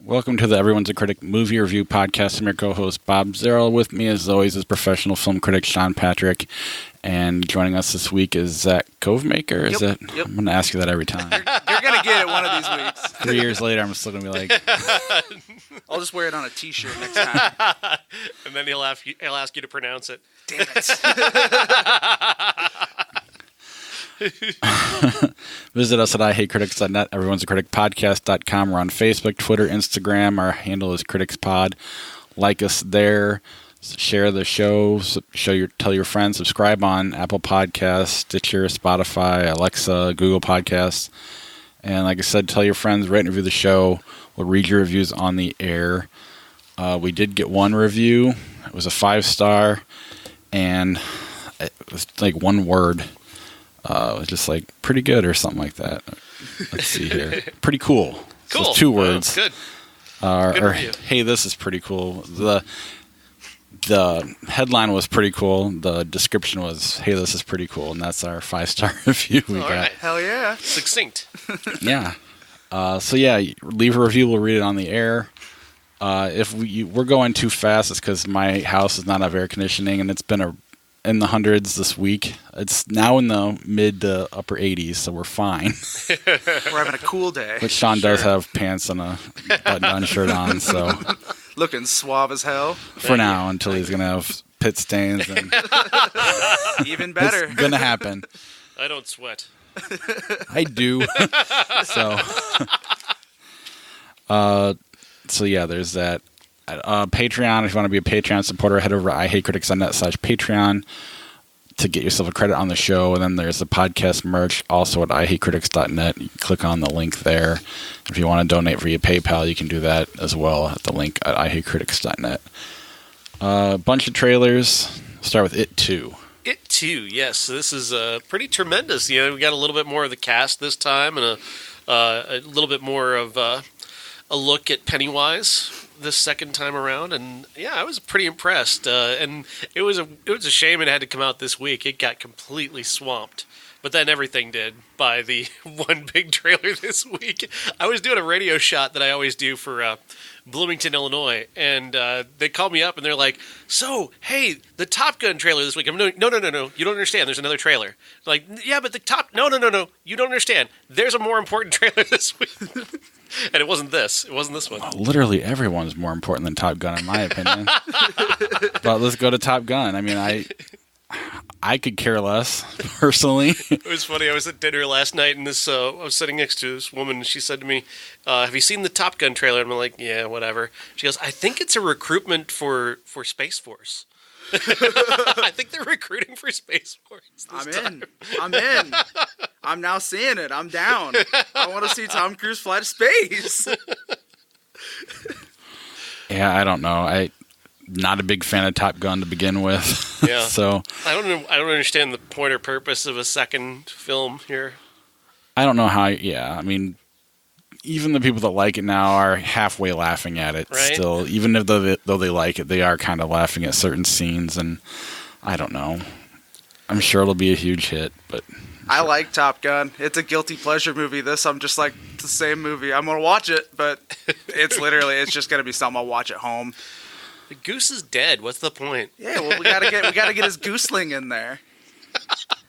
Welcome to the Everyone's a Critic movie review podcast. I'm your co-host, Bob Zerl. With me, as always, is professional film critic Sean Patrick. And joining us this week is Zach Covemaker. Is it? Yep. I'm going to ask you that every time. You're going to get it one of these weeks. 3 years later, I'm still going to be like... I'll just wear it on a t-shirt next time. And then he'll ask you to pronounce it. Damn it. Visit us at ihatecritics.net, everyone's a critic podcast.com. We're on Facebook, Twitter, Instagram. Our handle is criticspod. Like us there. Share the show. Tell your friends. Subscribe on Apple Podcasts, Stitcher, Spotify, Alexa, Google Podcasts. And like I said, tell your friends, rate and review the show. We'll read your reviews on the air. We did get one review. It was a 5-star, and it was like one word. It was just like pretty good or something like that. Let's see here. Pretty cool. Cool. So it's 2 words. Good. Or hey, this is pretty cool. The headline was pretty cool. The description was, hey, this is pretty cool. And that's our 5-star review we got. Right. Hell yeah. Succinct. Yeah. Leave a review. We'll read it on the air. If we're going too fast, it's because my house does not have air conditioning, and it's been in the hundreds this week. It's now in the mid to upper 80s, so we're fine. We're having a cool day. But Sean does have pants and a button-down shirt on, so... Looking suave as hell. For now, until he's going to have pit stains. And even better. It's going to happen. I don't sweat. I do. So yeah, there's that. Patreon, if you want to be a Patreon supporter, head over to ihatecritics.net/Patreon to get yourself a credit on the show. And then there's the podcast merch also at ihatecritics.net. You can click on the link there. If you want to donate via PayPal, you can do that as well at the link at ihatecritics.net. A bunch of trailers. We'll start with It 2. It 2, yes. So this is pretty tremendous. You know, we got a little bit more of the cast this time, and a little bit more of a look at Pennywise this second time around, and yeah, I was pretty impressed. And it was a shame it had to come out this week. It got completely swamped, but then everything did by the one big trailer this week. I was doing a radio shot that I always do for Bloomington, Illinois, and they called me up and they're like, "So, hey, the Top Gun trailer this week." I'm no, you don't understand. There's another trailer. Like, yeah, but no, you don't understand. There's a more important trailer this week. And it wasn't this. It wasn't this one. Literally everyone's more important than Top Gun, in my opinion. But let's go to Top Gun. I mean, I could care less, personally. It was funny. I was at dinner last night, and I was sitting next to this woman, and she said to me, have you seen the Top Gun trailer? And I'm like, yeah, whatever. She goes, I think it's a recruitment for Space Force. I think they're recruiting for Space Force. I'm in. I'm now seeing it. I'm down. I want to see Tom Cruise fly to space. Yeah, I don't know. I'm not a big fan of Top Gun to begin with. Yeah. So I don't understand the point or purpose of a second film here. I don't know how. Yeah, I mean, even the people that like it now are halfway laughing at it. Right? Still, even if though they like it, they are kind of laughing at certain scenes, and I don't know. I'm sure it'll be a huge hit, but I like Top Gun. It's a guilty pleasure movie. I'm just like, it's the same movie. I'm going to watch it, but it's just going to be something I'll watch at home. The goose is dead. What's the point? Yeah, well, we gotta get his gooseling in there.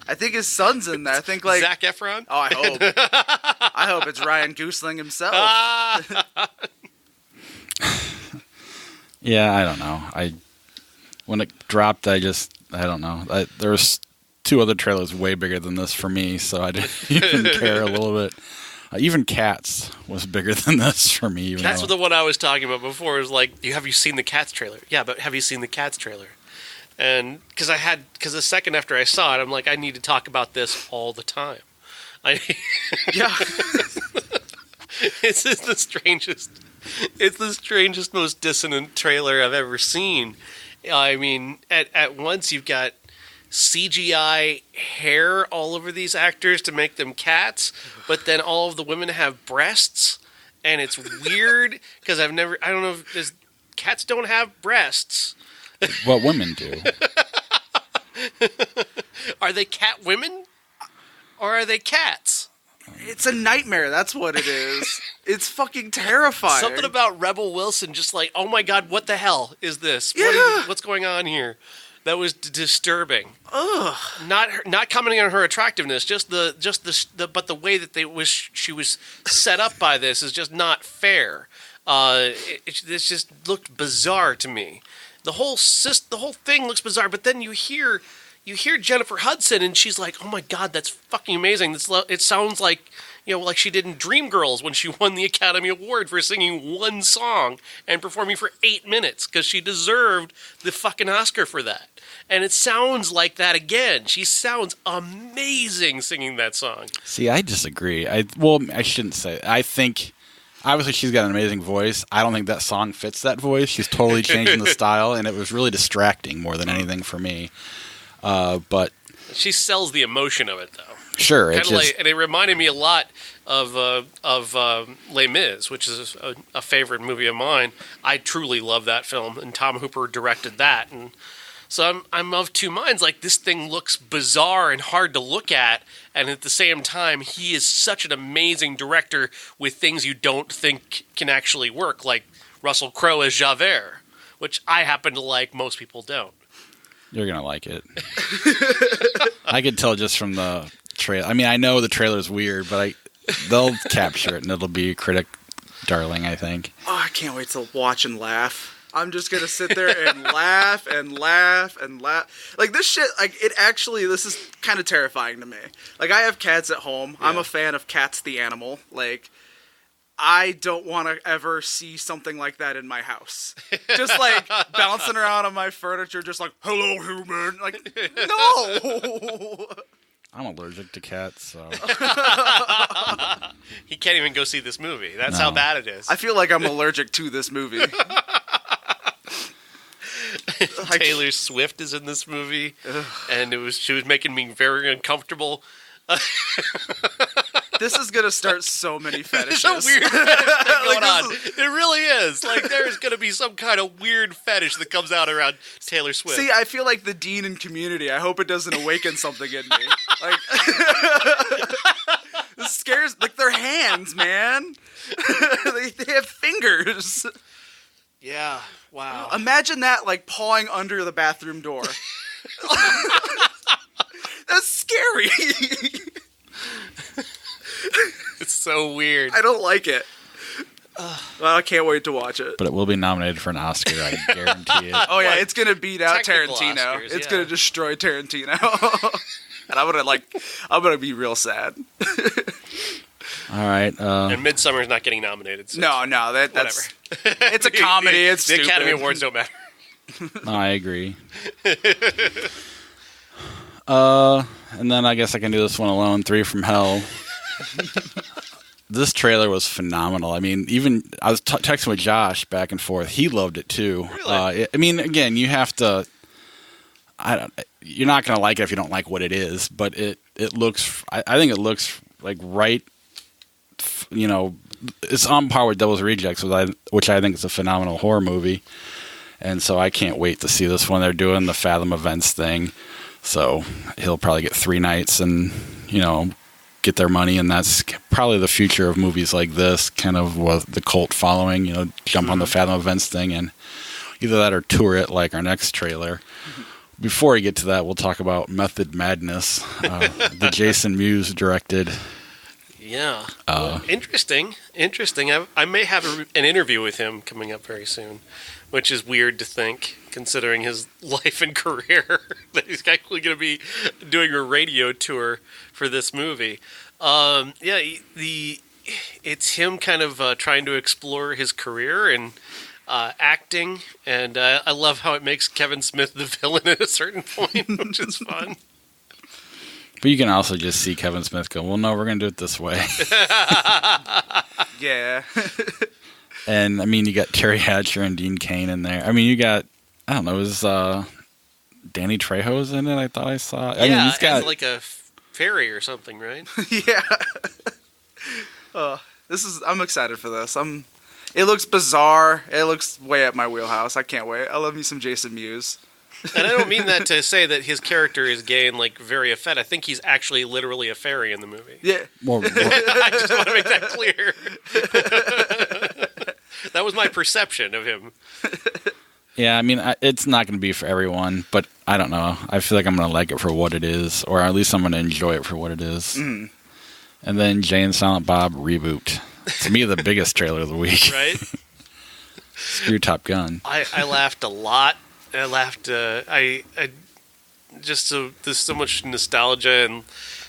I think his son's in there. I think like Zac Efron. Oh, I hope it's Ryan Goosling himself. yeah, I don't know. When it dropped, I don't know. There was 2 other trailers way bigger than this for me, so I didn't even care a little bit. Even Cats was bigger than this for me. That's the one I was talking about before. It was like, have you seen the Cats trailer? Yeah, but have you seen the Cats trailer? And because the second after I saw it, I'm like, I need to talk about this all the time. Yeah. It's the strangest, most dissonant trailer I've ever seen. I mean, at once you've got CGI hair all over these actors to make them cats, but then all of the women have breasts, and it's weird because I don't know if cats don't have breasts. What women do. Are they cat women? Or are they cats? It's a nightmare. That's what it is. It's fucking terrifying. Something about Rebel Wilson, just like, oh my god, what the hell is this? Yeah. What's going on here? That was disturbing. Ugh. Not commenting on her attractiveness, just but the way that she was set up by this is just not fair. This just looked bizarre to me. The whole thing looks bizarre, but then you hear Jennifer Hudson, and she's like, "Oh my god, that's fucking amazing!" It sounds like, like she did in Dreamgirls when she won the Academy Award for singing one song and performing for 8 minutes because she deserved the fucking Oscar for that. And it sounds like that again. She sounds amazing singing that song. See, I disagree. I shouldn't say. I think obviously she's got an amazing voice. I don't think that song fits that voice. She's totally changing the style, and it was really distracting more than anything for me. But she sells the emotion of it, though. Sure, and it reminded me a lot of Les Mis, which is a favorite movie of mine. I truly love that film, and Tom Hooper directed that, and so I'm of two minds. Like, this thing looks bizarre and hard to look at, and at the same time, he is such an amazing director with things you don't think can actually work, like Russell Crowe as Javert, which I happen to like. Most people don't. You're going to like it. I could tell just from the trailer. I mean, I know the trailer's weird, but they'll capture it, and it'll be critic darling, I think. Oh, I can't wait to watch and laugh. I'm just going to sit there and laugh and laugh and laugh. Like, this shit, this is kind of terrifying to me. Like, I have cats at home. Yeah. I'm a fan of Cats the Animal. Like, I don't want to ever see something like that in my house. Just, like, bouncing around on my furniture, just like, hello, human. Like, no! I'm allergic to cats, so... He can't even go see this movie. That's how bad it is. I feel like I'm allergic to this movie. Taylor Swift is in this movie, and she was making me very uncomfortable. This is gonna start so many fetishes. There's a weird fetish thing going on. It really is. Like, there's gonna be some kind of weird fetish that comes out around Taylor Swift. See, I feel like the Dean in Community. I hope it doesn't awaken something in me. Like, this scares. Like, their hands, man. they have fingers. Yeah. Wow. Imagine that, like, pawing under the bathroom door. That's scary. It's so weird. I don't like it. Well, I can't wait to watch it. But it will be nominated for an Oscar, I guarantee it. Oh, yeah, it's going to beat out Tarantino. Oscars, it's going to destroy Tarantino. And I'm going to be real sad. All right. And Midsummer's not getting nominated. So no, that's... It's a comedy. It's the stupid. Academy Awards don't matter. No, I agree. And then I guess I can do this one alone. 3 from Hell. This trailer was phenomenal. I mean, even I was texting with Josh back and forth. He loved it too. Really? I mean, again, you have to. You're not going to like it if you don't like what it is. But it looks. I think it looks like right. It's on par with Devil's Rejects, which I think is a phenomenal horror movie. And so I can't wait to see this one. They're doing the Fathom Events thing. So he'll probably get 3 nights and, get their money. And that's probably the future of movies like this, kind of with the cult following, jump on the Fathom Events thing and either that or tour it like our next trailer. Before we get to that, we'll talk about Method Madness, the Jason Mewes directed. Yeah. Interesting. I may have an interview with him coming up very soon, which is weird to think, considering his life and career, that he's actually going to be doing a radio tour for this movie. It's him kind of trying to explore his career and acting, and I love how it makes Kevin Smith the villain at a certain point, which is fun. But you can also just see Kevin Smith go, well, no, we're going to do it this way. Yeah. And, I mean, you got Terry Hatcher and Dean Cain in there. I mean, you got, I don't know, it was Danny Trejo's in it, I thought I saw. Yeah, I mean, he's got like a fairy or something, right? Yeah. I'm excited for this. It looks bizarre. It looks way up my wheelhouse. I can't wait. I love me some Jason Mewes. And I don't mean that to say that his character is gay and like very effete. I think he's actually literally a fairy in the movie. Yeah. I just want to make that clear. That was my perception of him. Yeah, I mean, it's not going to be for everyone, but I don't know. I feel like I'm going to like it for what it is, or at least I'm going to enjoy it for what it is. Mm. And then Jay and Silent Bob Reboot. To me, the biggest trailer of the week. Right? Screw Top Gun. I laughed a lot. I laughed. I just there's so much nostalgia and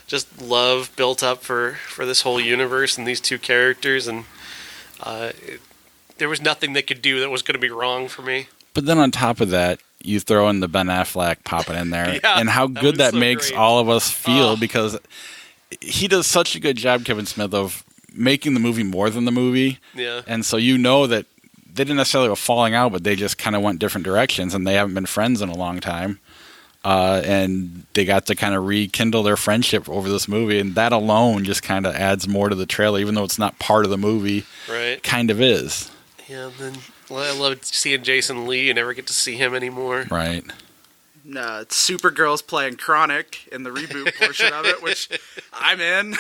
just love built up for this whole universe and these two characters, and there was nothing they could do that was going to be wrong for me. But then on top of that, you throw in the Ben Affleck popping in there, yeah, and how good that so makes great. all of us feel, because he does such a good job, Kevin Smith, of making the movie more than the movie. Yeah. And so you know that they didn't necessarily have a falling out, but they just kind of went different directions, and they haven't been friends in a long time. And they got to kind of rekindle their friendship over this movie, and that alone just kind of adds more to the trailer, even though it's not part of the movie. Right. It kind of is. Yeah, and then I loved seeing Jason Lee. You never get to see him anymore. Right. Supergirl's playing Chronic in the reboot portion of it, which I'm in.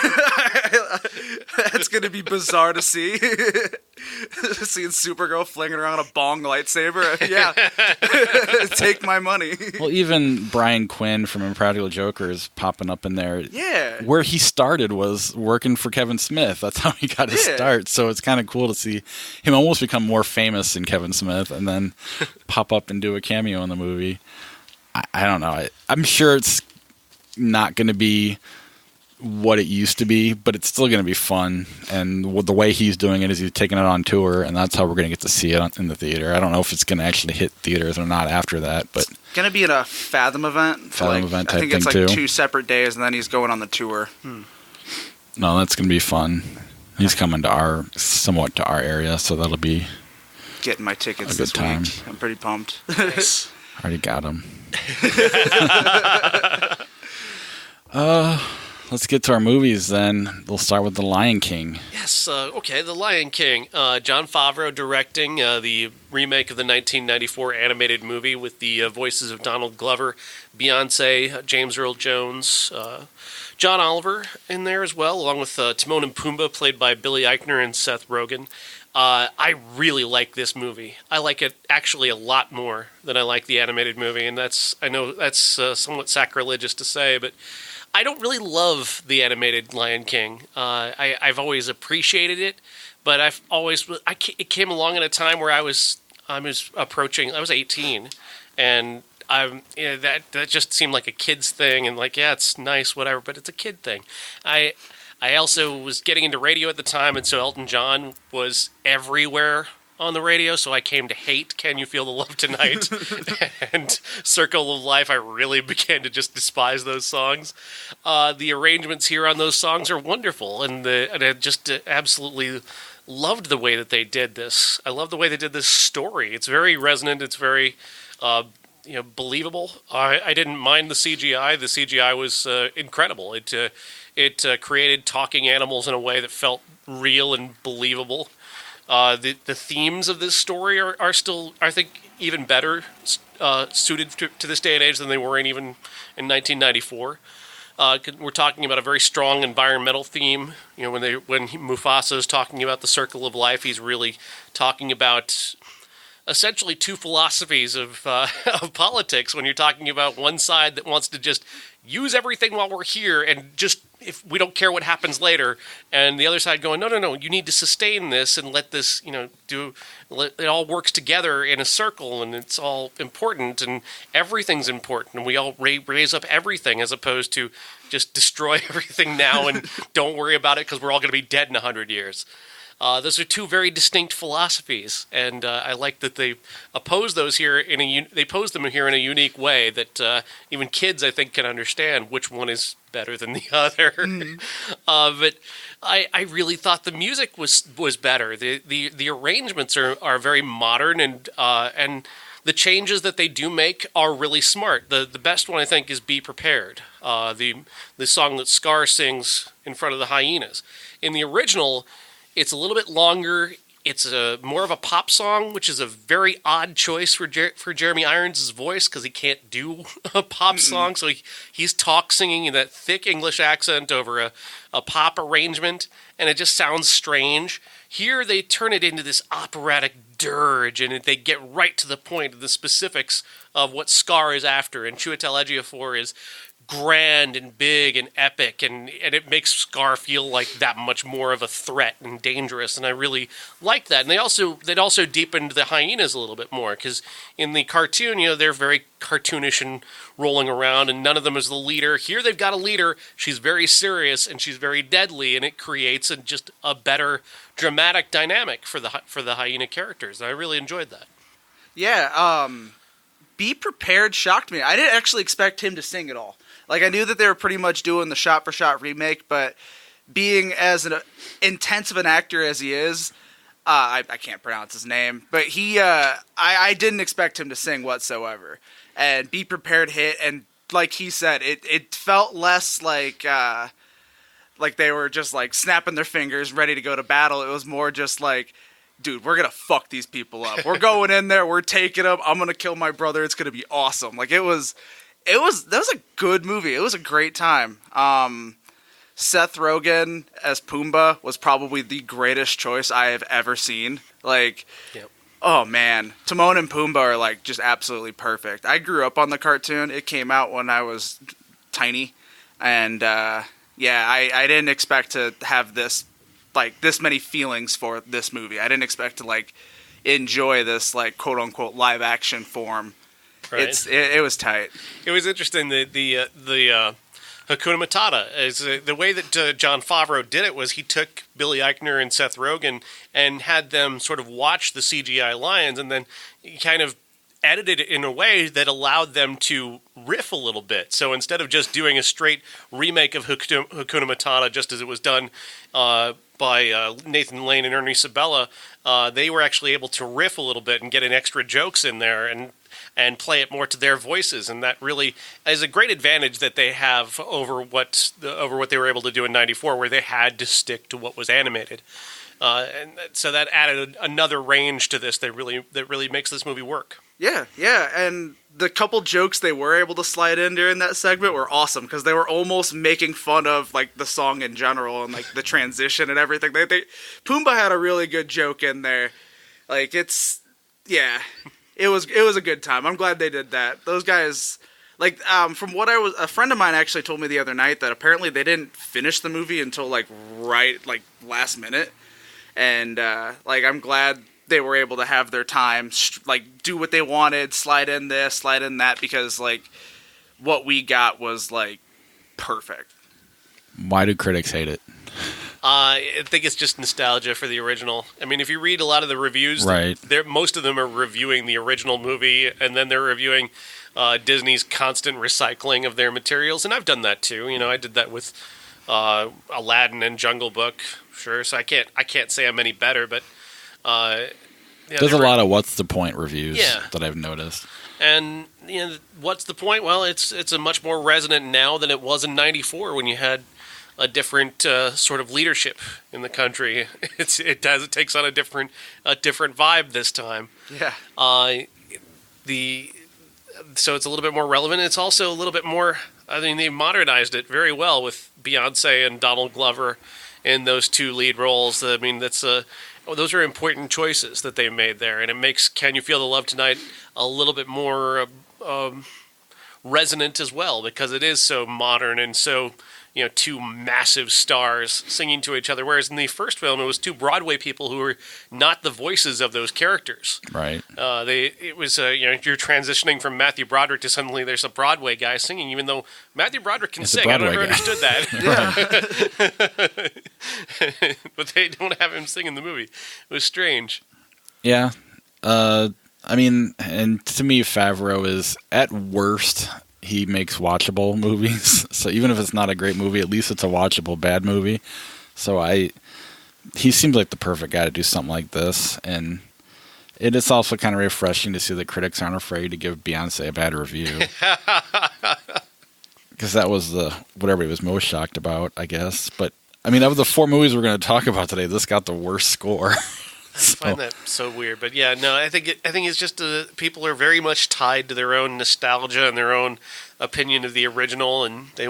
That's going to be bizarre to see. Seeing Supergirl flinging around a bong lightsaber. Yeah. Take my money. Well, even Brian Quinn from Impractical Joker is popping up in there. Yeah. Where he started was working for Kevin Smith. That's how he got his start. So it's kind of cool to see him almost become more famous than Kevin Smith and then pop up and do a cameo in the movie. I don't know. I'm sure it's not going to be what it used to be, but it's still going to be fun. And the way he's doing it is he's taking it on tour, and that's how we're going to get to see it in the theater. I don't know if it's going to actually hit theaters or not after that, but it's going to be in a Fathom event. Fathom event type I think it's thing like too. 2 separate days, and then he's going on the tour. No, that's going to be fun. He's coming to somewhat to our area, so that'll be getting my tickets a good this time. week. I'm pretty pumped. Nice. Already got them. Let's get to our movies then. We'll start with The Lion King. Yes, okay, The Lion King. Jon Favreau directing the remake of the 1994 animated movie with the voices of Donald Glover, Beyonce, James Earl Jones, John Oliver in there as well, along with Timon and Pumbaa, played by Billy Eichner and Seth Rogen. I really like this movie. I like it actually a lot more than I like the animated movie, and I know that's somewhat sacrilegious to say, but I don't really love the animated Lion King. I've always appreciated it, but it came along at a time where I was 18, and that just seemed like a kid's thing, and like, yeah, it's nice, whatever, but it's a kid thing. I also was getting into radio at the time, and so Elton John was everywhere on the radio, so I came to hate Can You Feel the Love Tonight and Circle of Life. I really began to just despise those songs. The arrangements here on those songs are wonderful, and I just absolutely loved the way that they did this. I love the way they did this story. It's very resonant. It's very believable. I didn't mind the CGI. The CGI was incredible. It created talking animals in a way that felt real and believable. The themes of this story are still, I think, even better suited to this day and age than they were in 1994. We're talking about a very strong environmental theme. You know, when Mufasa is talking about the circle of life, he's really talking about essentially two philosophies of politics. When you're talking about one side that wants to just use everything while we're here and just, if we don't care what happens later, and the other side going, no, you need to sustain this and let this, it all works together in a circle, and it's all important, and everything's important, and we all raise up everything, as opposed to just destroy everything now and don't worry about it because we're all going to be dead in 100 years. Those are two very distinct philosophies, and I like that they oppose those here they pose them here in a unique way that even kids, I think, can understand which one is better than the other. But I really thought the music was better. The arrangements are very modern, and the changes that they do make are really smart. The best one, I think, is "Be Prepared," the song that Scar sings in front of the hyenas. In the original, it's a little bit longer. It's more of a pop song, which is a very odd choice for Jeremy Irons' voice because he can't do a pop song. So he's singing in that thick English accent over a pop arrangement, and it just sounds strange. Here they turn it into this operatic dirge, and they get right to the point of the specifics of what Scar is after. And Chiwetel Ejiofor is grand and big and epic, and it makes Scar feel like that much more of a threat and dangerous, and I really like that. And they'd also deepened the hyenas a little bit more, because in the cartoon, they're very cartoonish and rolling around, and none of them is the leader. Here they've got a leader. She's very serious and she's very deadly, and it creates just a better dramatic dynamic for the hyena characters. And I really enjoyed that. Yeah, Be Prepared shocked me. I didn't actually expect him to sing at all. Like, I knew that they were pretty much doing the shot-for-shot remake, but being as intense of an actor as he is, I can't pronounce his name, but I didn't expect him to sing whatsoever. And Be Prepared hit, and like he said, it felt less like they were just, like, snapping their fingers, ready to go to battle. It was more just like, dude, we're going to fuck these people up. We're going in there, we're taking them, I'm going to kill my brother, it's going to be awesome. Like, that was a good movie. It was a great time. Seth Rogen as Pumbaa was probably the greatest choice I have ever seen. Like, yep. Oh man, Timon and Pumbaa are like just absolutely perfect. I grew up on the cartoon. It came out when I was tiny, and I didn't expect to have this many feelings for this movie. I didn't expect to like enjoy this like quote unquote live action form. Right. It was tight. It was interesting. The Hakuna Matata is the way that Jon Favreau did it was he took Billy Eichner and Seth Rogen and had them sort of watch the CGI lions, and then he kind of edited it in a way that allowed them to riff a little bit. So instead of just doing a straight remake of Hakuna Matata, just as it was done by Nathan Lane and Ernie Sabella, they were actually able to riff a little bit and get in extra jokes in there and play it more to their voices, and that really is a great advantage that they have over what they were able to do in '94, where they had to stick to what was animated, and so that added another range to this that really makes this movie work. Yeah, and the couple jokes they were able to slide in during that segment were awesome because they were almost making fun of like the song in general and like the transition and everything. Pumbaa had a really good joke in there, like It was a good time. I'm glad they did that. Those guys, like, from what a friend of mine actually told me the other night that apparently they didn't finish the movie until last minute, and I'm glad they were able to have their time, do what they wanted, slide in this, slide in that, because like what we got was like perfect. Why do critics hate it? I think it's just nostalgia for the original. I mean, if you read a lot of the reviews, right, most of them are reviewing the original movie, and then they're reviewing Disney's constant recycling of their materials, and I've done that too. I did that with Aladdin and Jungle Book, sure. So I can't say I'm any better, but there's a lot of what's the point reviews that I've noticed. And what's the point? Well, it's a much more resonant now than it was in '94 when you had a different sort of leadership in the country. It takes on a different vibe this time. Yeah. So it's a little bit more relevant. It's also a little bit more. I mean, they modernized it very well with Beyonce and Donald Glover in those two lead roles. I mean, those are important choices that they made there, and it makes "Can You Feel the Love Tonight" a little bit more resonant as well because it is so modern and so. Two massive stars singing to each other, whereas in the first film, it was two Broadway people who were not the voices of those characters. Right. It was you're transitioning from Matthew Broderick to suddenly there's a Broadway guy singing, even though Matthew Broderick can sing. I never understood that. Yeah. But they don't have him sing in the movie. It was strange. Yeah. I mean, and to me, Favreau is at worst. He makes watchable movies, so even if it's not a great movie, at least it's a watchable bad movie. So he seems like the perfect guy to do something like this, and it is also kind of refreshing to see that critics aren't afraid to give Beyonce a bad review, because that was what everybody was most shocked about, I guess. But I mean, of the four movies we're going to talk about today, this got the worst score. find that so weird, but yeah, no, I think it's just people are very much tied to their own nostalgia and their own opinion of the original, and they,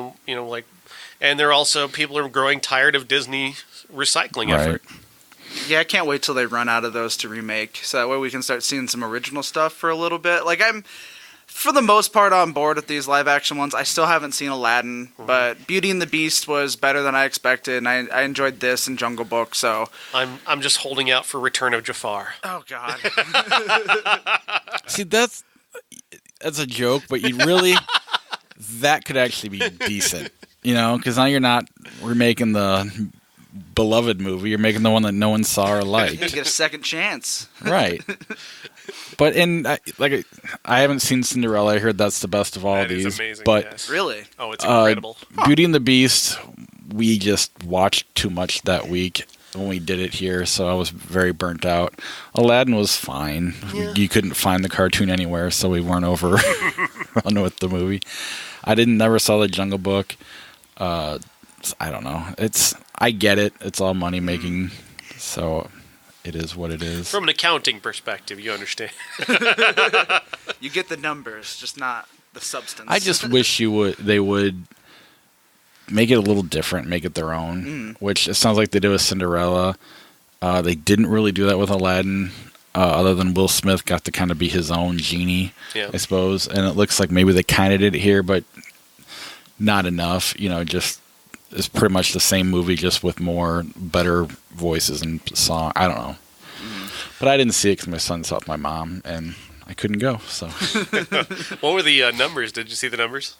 and they're also people are growing tired of Disney recycling effort. Yeah, I can't wait till they run out of those to remake, so that way we can start seeing some original stuff for a little bit. Like, I'm, for the most part, on board with these live-action ones. I still haven't seen Aladdin, but Beauty and the Beast was better than I expected, and I enjoyed this and Jungle Book, so... I'm just holding out for Return of Jafar. Oh, God. See, that's a joke, but you really... that could actually be decent, because now you're not remaking the beloved movie. You're making the one that no one saw or liked. You get a second chance. Right. But I haven't seen Cinderella. I heard that's the best of all that these. Is amazing, but yes. Really? Oh, it's incredible. Beauty and the Beast, we just watched too much that week when we did it here, so I was very burnt out. Aladdin was fine. Yeah. You couldn't find the cartoon anywhere, so we weren't overrun with the movie. I never saw the Jungle Book. I don't know. I get it. It's all money making, so it is what it is. From an accounting perspective, you understand. You get the numbers, just not the substance. I just wish they would make it a little different, make it their own, which it sounds like they did with Cinderella. They didn't really do that with Aladdin, other than Will Smith got to kind of be his own genie, I suppose. And it looks like maybe they kind of did it here, but not enough. Just it's pretty much the same movie, just with better voices and song. I don't know. But I didn't see it because my son saw it with my mom, and I couldn't go. So, what were the numbers? Did you see the numbers?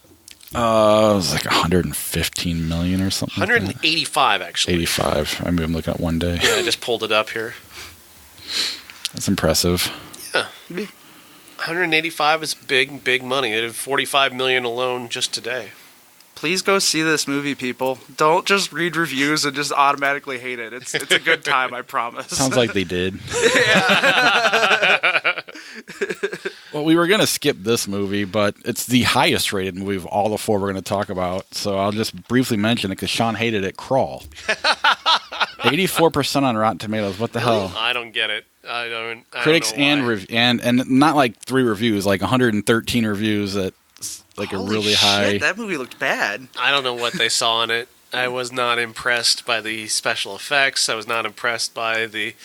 It was like 115 million or something. 185, actually. 85. I mean, I'm looking at one day. Yeah, I just pulled it up here. That's impressive. Yeah. 185 is big money. It did 45 million alone just today. Please go see this movie, people. Don't just read reviews and just automatically hate it. It's a good time, I promise. Sounds like they did. Well, we were going to skip this movie, but it's the highest rated movie of all the four we're going to talk about. So I'll just briefly mention it because Sean hated it. Crawl. 84% on Rotten Tomatoes. What the hell? I don't get it. I don't Critics and not like 3 reviews, like 113 reviews that like Holy a really shit, high. That movie looked bad. I don't know what they saw in it. I was not impressed by the special effects. I was not impressed by the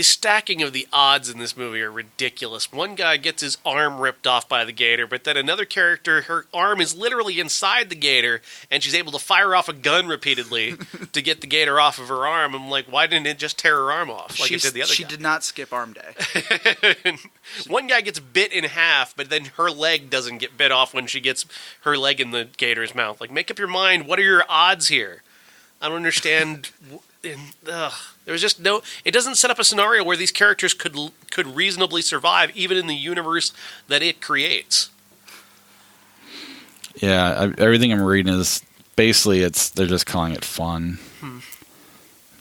stacking of the odds in this movie are ridiculous. One guy gets his arm ripped off by the gator, but then another character, her arm is literally inside the gator, and she's able to fire off a gun repeatedly to get the gator off of her arm. I'm like, why didn't it just tear her arm off like it did the other guy? She did not skip arm day. One guy gets bit in half, but then her leg doesn't get bit off when she gets her leg in the gator's mouth. Like, make up your mind. What are your odds here? I don't understand. There's just no. It doesn't set up a scenario where these characters could reasonably survive, even in the universe that it creates. Yeah, everything I'm reading is basically they're just calling it fun.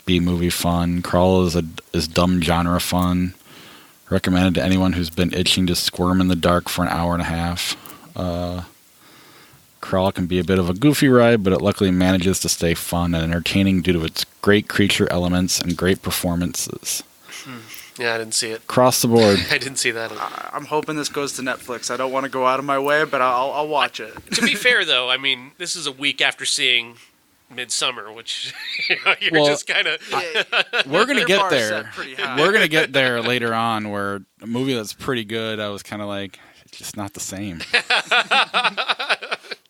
B-movie fun. Crawl is dumb genre fun. Recommended to anyone who's been itching to squirm in the dark for an hour and a half. Crawl can be a bit of a goofy ride, but it luckily manages to stay fun and entertaining due to its great creature elements and great performances. Yeah, I didn't see it. Across the board. I didn't see that. I'm hoping this goes to Netflix. I don't want to go out of my way, but I'll watch it. To be fair, though, I mean, this is a week after seeing Midsummer, which you're just kind of... We're going to get there. We're going to get there later on where a movie that's pretty good, I was kind of like, it's just not the same.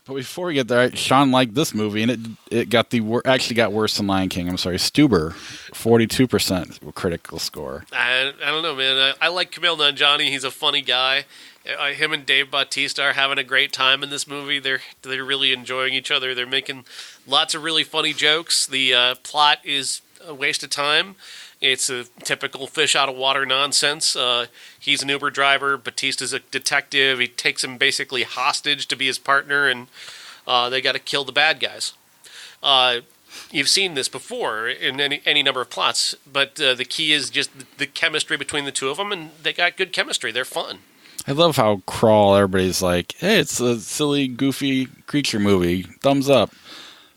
But before we get there, Sean liked this movie, and it got actually got worse than Lion King. I'm sorry, Stuber, 42% critical score. I don't know, man. I like Kumail Nanjiani. He's a funny guy. Him and Dave Bautista are having a great time in this movie. They're really enjoying each other. They're making lots of really funny jokes. The plot is a waste of time. It's a typical fish out of water nonsense. He's an Uber driver. Batista's a detective. He takes him basically hostage to be his partner, and they got to kill the bad guys. You've seen this before in any number of plots, but the key is just the chemistry between the two of them, and they got good chemistry. They're fun. I love how Crawl, everybody's like, hey, it's a silly, goofy creature movie. Thumbs up.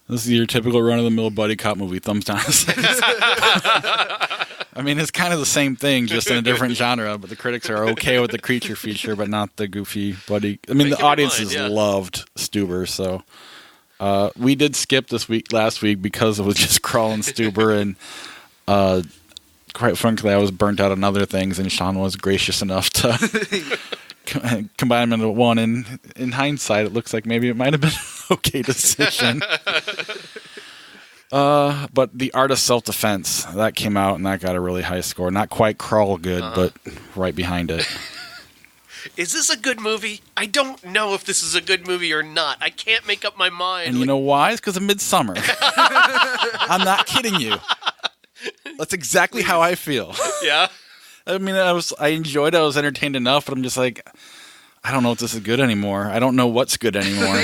This is your typical run-of-the-mill buddy cop movie. Thumbs down. I mean, it's kind of the same thing, just in a different genre. But the critics are okay with the creature feature, but not the goofy buddy. I mean, the audiences loved Stuber, so we did skip last week because it was just crawling Stuber, and quite frankly, I was burnt out on other things, and Sean was gracious enough to combine them into one. And in hindsight, it looks like maybe it might have been an okay decision. But The Art of Self-Defense, that came out, and that got a really high score. Not quite Crawl good, but right behind it. Is this a good movie? I don't know if this is a good movie or not. I can't make up my mind. And you know why? It's because of Midsummer. I'm not kidding you. That's exactly how I feel. Yeah? I mean, I enjoyed it. I was entertained enough, but I'm just like, I don't know if this is good anymore. I don't know what's good anymore.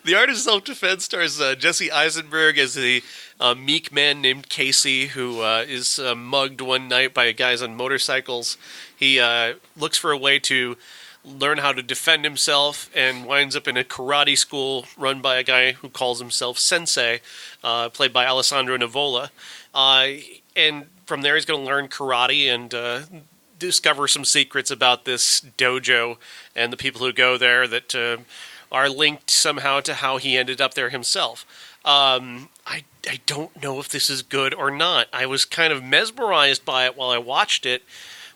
The Art of Self-Defense stars Jesse Eisenberg as a meek man named Casey who is mugged one night by guys on motorcycles. He looks for a way to learn how to defend himself and winds up in a karate school run by a guy who calls himself Sensei, played by Alessandro Nivola. And from there he's going to learn karate and discover some secrets about this dojo and the people who go there that are linked somehow to how he ended up there himself. I don't know if this is good or not. I was kind of mesmerized by it while I watched it,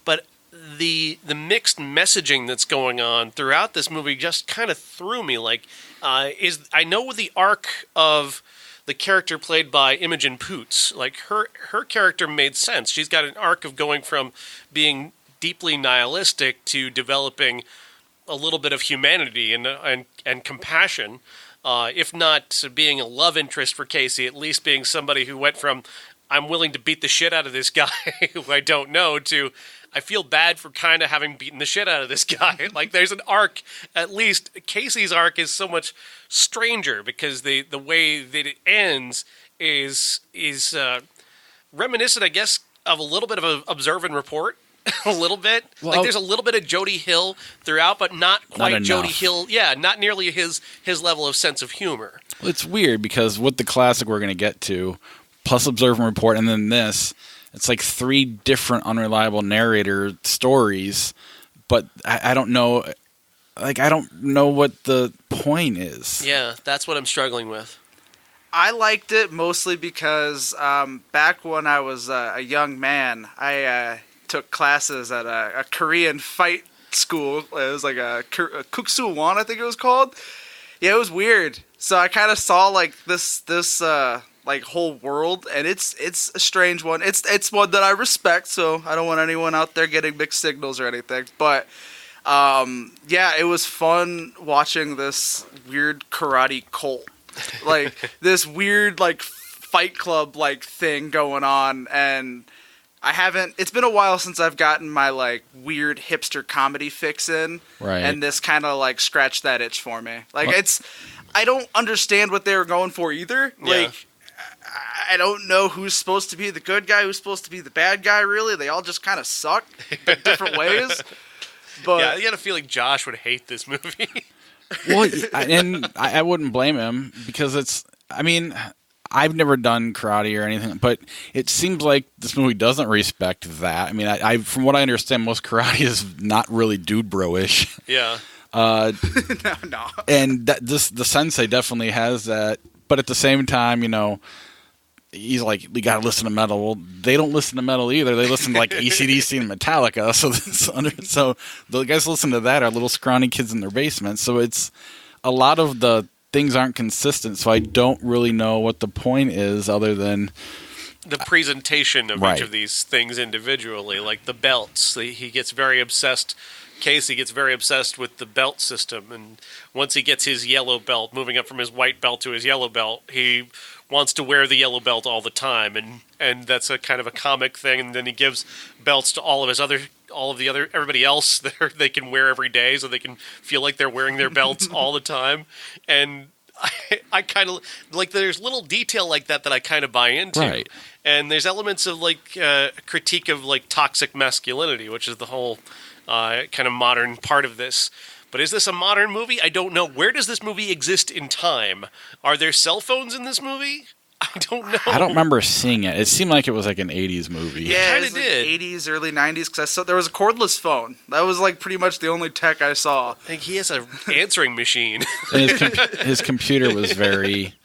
but the mixed messaging that's going on throughout this movie just kind of threw me. Like, I know the arc of the character played by Imogen Poots. Like, her character made sense. She's got an arc of going from being deeply nihilistic to developing a little bit of humanity and compassion, if not being a love interest for Casey, at least being somebody who went from I'm willing to beat the shit out of this guy who I don't know to I feel bad for kind of having beaten the shit out of this guy. Like, there's an arc. At least Casey's arc is so much stranger because the way that it ends is reminiscent, I guess, of a little bit of an observe and report. A little bit. Well, like, there's a little bit of Jody Hill throughout, but not quite not Jody Hill. Yeah, not nearly his level of sense of humor. Well, it's weird because with the classic we're going to get to, plus observe and report, and then this, it's like 3 different unreliable narrator stories, but I don't know. Like, I don't know what the point is. Yeah, that's what I'm struggling with. I liked it mostly because back when I was a young man, I took classes at a Korean fight school. It was like a Kuksu Won, I think it was called. Yeah, it was weird. So I kind of saw like this like whole world, and it's a strange one. It's one that I respect, so I don't want anyone out there getting mixed signals or anything. But yeah, it was fun watching this weird karate cult, like this weird like fight club like thing going on, and it's been a while since I've gotten my like weird hipster comedy fix in, right? And this kind of like scratched that itch for me. Like, I don't understand what they were going for either. Yeah. Like, I don't know who's supposed to be the good guy, who's supposed to be the bad guy, really. They all just kind of suck in different ways. But yeah, you got a feeling Josh would hate this movie. Well, and I wouldn't blame him because I've never done karate or anything, but it seems like this movie doesn't respect that. I mean, I from what I understand, most karate is not really dude bro-ish. Yeah. No. And the sensei definitely has that, but at the same time, you know, he's like, we got to listen to metal. Well, they don't listen to metal either. They listen to like AC/DC and Metallica. So the guys listen to that are little scrawny kids in their basement. So it's a lot of the things aren't consistent. So I don't really know what the point is other than the presentation of each of these things individually, like the belts. He gets very obsessed. Casey gets very obsessed with the belt system, and once he gets his yellow belt, moving up from his white belt to his yellow belt, he wants to wear the yellow belt all the time, and that's a kind of a comic thing. And then he gives belts to everybody else that they can wear every day, so they can feel like they're wearing their belts all the time. And I kind of like, there's little detail like that I kind of buy into. Right. And there's elements of like critique of like toxic masculinity, which is the whole kind of modern part of this. But is this a modern movie? I don't know. Where does this movie exist in time? Are there cell phones in this movie? I don't know. I don't remember seeing it. It seemed like it was like an 80s movie. Yeah, Kinda it was like did. 80s, early 90s, because I saw there was a cordless phone. That was like pretty much the only tech I saw. I think he has an answering machine. And his computer was very...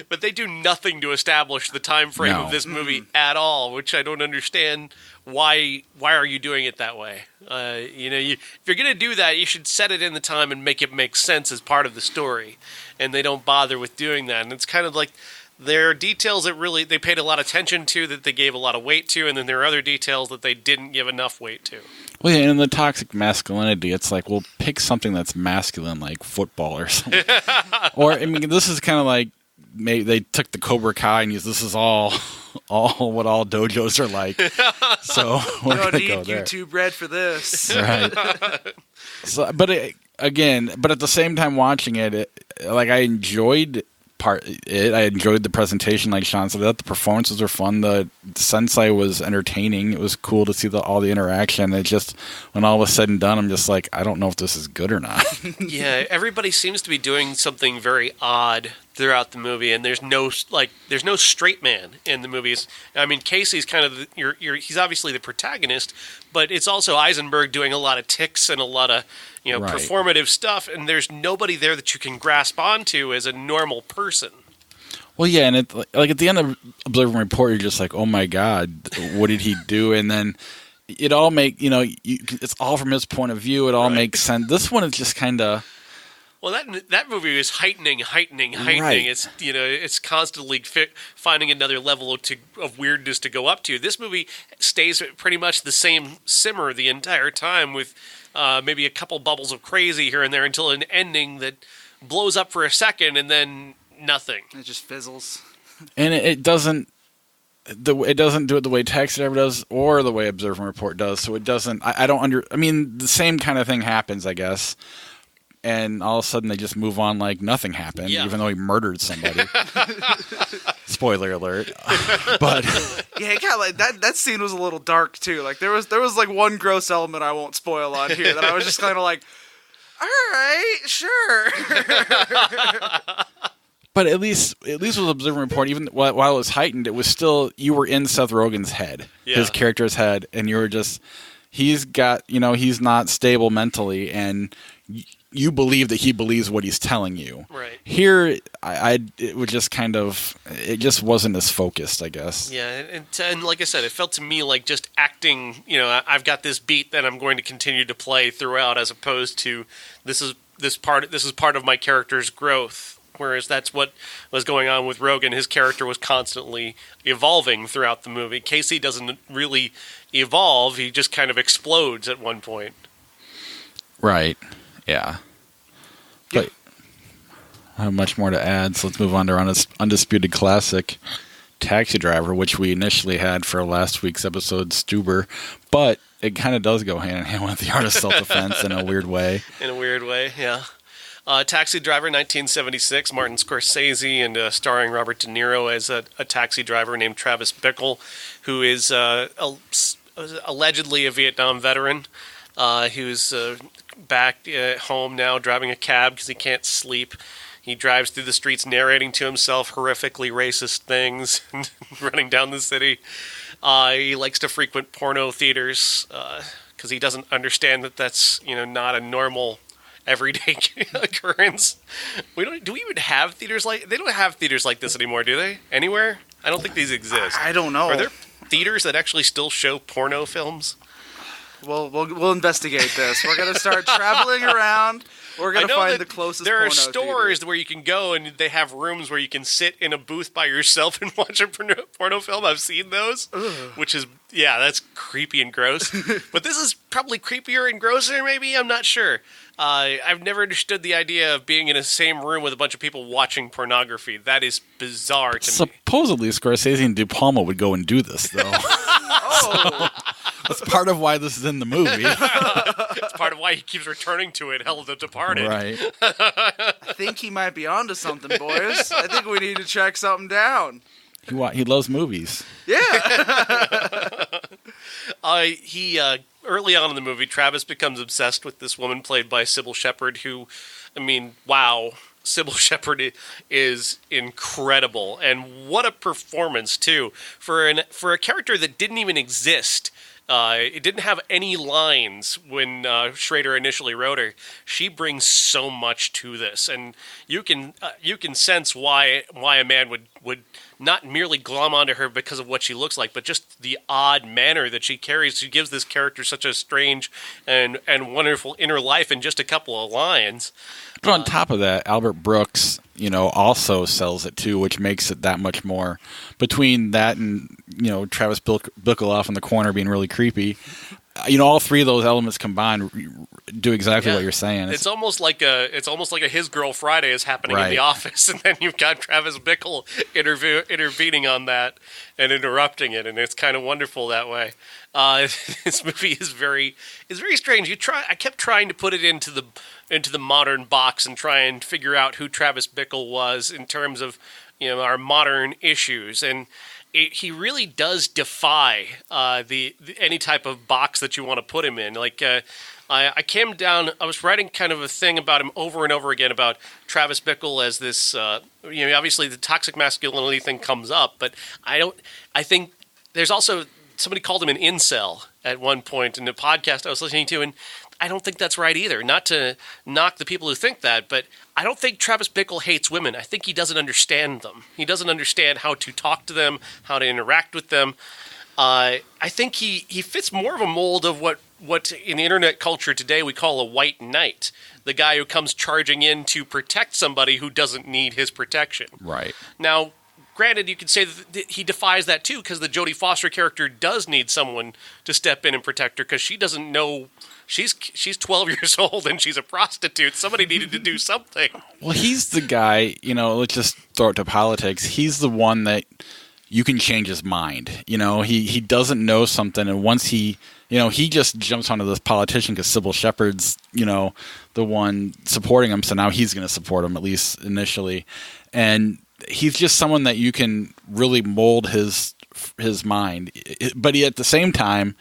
But they do nothing to establish the time frame No. of this movie at all, which I don't understand. Why are you doing it that way? If you're going to do that, you should set it in the time and make it make sense as part of the story. And they don't bother with doing that. And it's kind of like there are details that really they paid a lot of attention to, that they gave a lot of weight to, and then there are other details that they didn't give enough weight to. Well, yeah, and in the toxic masculinity, it's like, well, pick something that's masculine, like football or something. Or, I mean, this is kind of like, maybe they took the Cobra Kai and used, this is all what all dojos are like. So we're You going don't to go need there. YouTube Red for this. Right. So, but at the same time watching it, like I enjoyed I enjoyed the presentation, like Sean said. The performances were fun. The sensei was entertaining. It was cool to see all the interaction. It just, when all was said and done, I'm just like, I don't know if this is good or not. Yeah, everybody seems to be doing something very odd throughout the movie, and there's no straight man in the movies. I mean, Casey's kind of he's obviously the protagonist, but it's also Eisenberg doing a lot of ticks and a lot of Right. performative stuff, and there's nobody there that you can grasp onto as a normal person. Well, yeah, and like at the end of Observe and Report, you're just like, oh my God, what did he do? And then it all it's all from his point of view. It all makes sense. This one is just kind of... Well, that movie is heightening. Right. It's it's constantly finding another level of weirdness to go up to. This movie stays at pretty much the same simmer the entire time, with maybe a couple bubbles of crazy here and there, until an ending that blows up for a second and then nothing. It just fizzles. And it doesn't do it the way Taxi Driver does, or the way Observe and Report does. So it doesn't. I don't I mean, the same kind of thing happens, I guess. And all of a sudden they just move on like nothing happened, even though he murdered somebody. Spoiler alert. But Yeah, it got like that scene was a little dark too. Like there was like one gross element I won't spoil on here that I was just kind of like, all right, sure. But at least with Observe and Report, even while it was heightened, it was still, you were in Seth Rogen's head, his character's head, and you were just, he's got, he's not stable mentally, and you believe that he believes what he's telling you. Right. Here, it was just kind of, it just wasn't as focused, I guess. Yeah, and like I said, it felt to me like just acting. I've got this beat that I'm going to continue to play throughout, as opposed to this is part of my character's growth. Whereas that's what was going on with Rogen. His character was constantly evolving throughout the movie. Casey doesn't really evolve; he just kind of explodes at one point. Right. Yeah. But I have much more to add, so let's move on to our Undisputed Classic, Taxi Driver, which we initially had for last week's episode, Stuber, but it kind of does go hand in hand with the art of self-defense in a weird way. In a weird way, yeah. Taxi Driver, 1976, Martin Scorsese, and starring Robert De Niro as a taxi driver named Travis Bickle, who is allegedly a Vietnam veteran who's back at home now driving a cab because he can't sleep. He drives through the streets narrating to himself horrifically racist things, running down the city. He likes to frequent porno theaters because he doesn't understand that that's not a normal everyday occurrence. Do we even have theaters like? They don't have theaters like this anymore, do they? Anywhere? I don't think these exist. I don't know. Are there theaters that actually still show porno films? We'll investigate this. We're gonna start traveling around. We're gonna find the closest. There are porno stores theater. where you can go and they have rooms where you can sit in a booth by yourself and watch a porno film. I've seen those, which is that's creepy and gross. But this is probably creepier and grosser. Maybe, I'm not sure. I've never understood the idea of being in the same room with a bunch of people watching pornography. That is bizarre to me. Supposedly, Scorsese and De Palma would go and do this, though. Oh. That's part of why this is in the movie. It's part of why he keeps returning to it. Hell, The Departed. Right. I think he might be onto something, boys. I think we need to check something down. He loves movies. Yeah. He early on in the movie, Travis becomes obsessed with this woman played by Sybil Shepherd, who, I mean, wow. Sybil Shepherd is incredible, and what a performance too for a character that didn't even exist. It didn't have any lines when Schrader initially wrote her. She brings so much to this, and you can sense why a man would not merely glom onto her because of what she looks like, but just the odd manner that she carries. She gives this character such a strange and wonderful inner life in just a couple of lines. But on top of that, Albert Brooks, also sells it too, which makes it that much more. Between that and Travis Bickle off in the corner being really creepy, all three of those elements combined do exactly what you're saying. It's almost like a His Girl Friday is happening in the office, and then you've got Travis Bickle intervening on that and interrupting it, and it's kind of wonderful that way. This movie is very strange. I kept trying to put it into the modern box and try and figure out who Travis Bickle was in terms of our modern issues, and he really does defy any type of box that you want to put him in. Like I came down, I was writing kind of a thing about him over and over again about Travis Bickle as this. Obviously the toxic masculinity thing comes up, but I think there's also somebody called him an incel at one point in the podcast I was listening to, and I don't think that's right either. Not to knock the people who think that, but I don't think Travis Bickle hates women. I think he doesn't understand them. He doesn't understand how to talk to them, how to interact with them. I think he fits more of a mold of what in the internet culture today we call a white knight, the guy who comes charging in to protect somebody who doesn't need his protection. Right. Now, granted, you could say that he defies that too, because the Jodie Foster character does need someone to step in and protect her, because she doesn't know. She's 12 years old and she's a prostitute. Somebody needed to do something. Well, he's the guy, let's just throw it to politics. He's the one that you can change his mind. He doesn't know something, and once he just jumps onto this politician because Sybil Shepherd's, the one supporting him, so now he's going to support him, at least initially. And he's just someone that you can really mold his mind. But at the same time,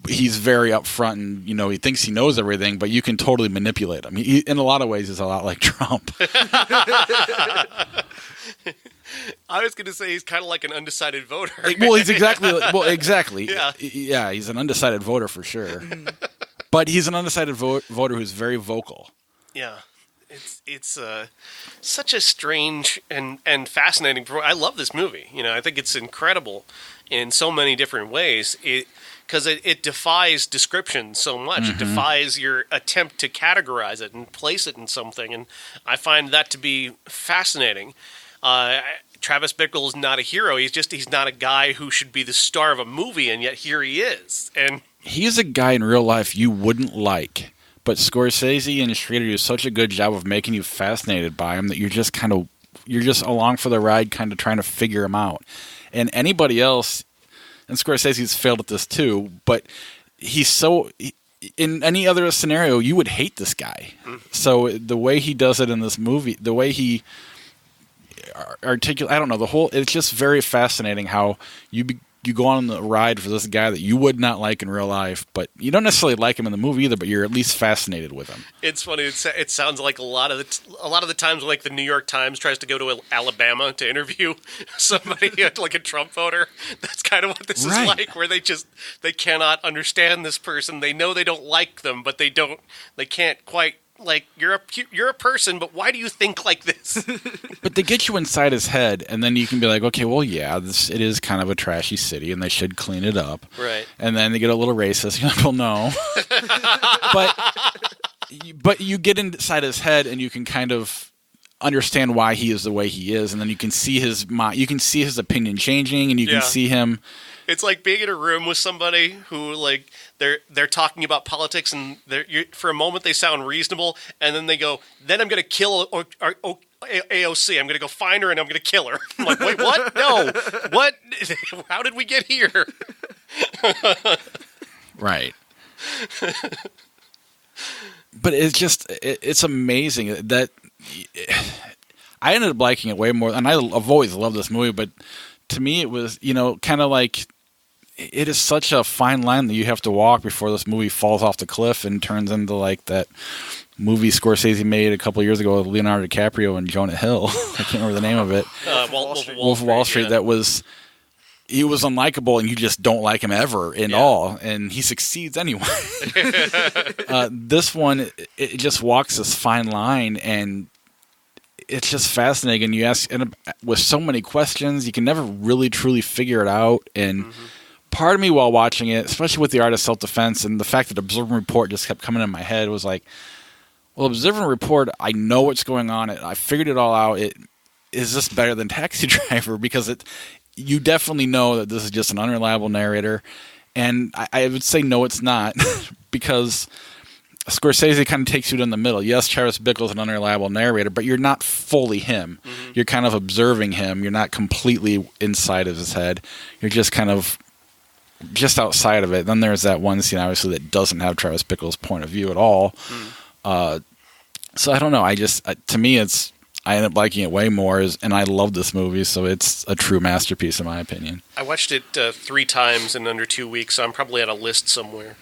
he's very upfront, and he thinks he knows everything, but you can totally manipulate him. He, in a lot of ways, is a lot like Trump. I was going to say he's kind of like an undecided voter. Well, he's exactly. Yeah, he's an undecided voter for sure. But he's an undecided voter who's very vocal. Yeah, it's such a strange and fascinating. I love this movie. I think it's incredible in so many different ways. Because it defies description so much. Mm-hmm. It defies your attempt to categorize it and place it in something. And I find that to be fascinating. Travis Bickle is not a hero. He's not a guy who should be the star of a movie, and yet here he is. And he's a guy in real life you wouldn't like. But Scorsese and Schrader do such a good job of making you fascinated by him that you're just along for the ride, kind of trying to figure him out. And anybody else, and Scorsese's failed at this too, but in any other scenario, you would hate this guy. So the way he does it in this movie, the way he articulates, I don't know, it's just very fascinating how you go on the ride for this guy that you would not like in real life, but you don't necessarily like him in the movie either, but you're at least fascinated with him. It's funny. It sounds like a lot of the times, like the New York Times tries to go to Alabama to interview somebody like a Trump voter. That's kind of what this is like, where they cannot understand this person. They know they don't like them, but they can't quite. Like, you're a person, but why do you think like this? But they get you inside his head, and then you can be like, okay, well, yeah, it is kind of a trashy city, and they should clean it up. Right. And then they get a little racist. You're like, well, no. But you get inside his head, and you can kind of understand why he is the way he is, and then you can see his opinion changing, and you can see him. It's like being in a room with somebody who, like, they're talking about politics, and for a moment they sound reasonable, and then they go, then I'm going to kill AOC. I'm going to go find her, and I'm going to kill her. I'm like, wait, what? No. What? How did we get here? Right. But it's amazing that I ended up liking it way more, and I've always loved this movie, but to me it was, kind of like it is such a fine line that you have to walk before this movie falls off the cliff and turns into like that movie Scorsese made a couple of years ago with Leonardo DiCaprio and Jonah Hill. I can't remember the name of it. Wolf of Wall Street. Yeah. That was, he was unlikable and you just don't like him ever in all, and he succeeds anyway. This one, it just walks this fine line, and it's just fascinating. And you ask, and with so many questions, you can never really truly figure it out. And part of me while watching it, especially with the art of self-defense and the fact that Observe and Report just kept coming in my head, was like, well, Observe and Report, I know what's going on. I figured it all out. Is this better than Taxi Driver? Because you definitely know that this is just an unreliable narrator. And I would say no, it's not, because Scorsese kind of takes you in the middle. Yes, Travis Bickle is an unreliable narrator, but you're not fully him. You're kind of observing him. You're not completely inside of his head. You're just kind of just outside of it. Then there's that one scene, obviously, that doesn't have Travis Bickle's point of view at all. So I don't know. To me, I end up liking it way more, and I love this movie, so it's a true masterpiece in my opinion. I watched it 3 times in under 2 weeks, so I'm probably at a list somewhere.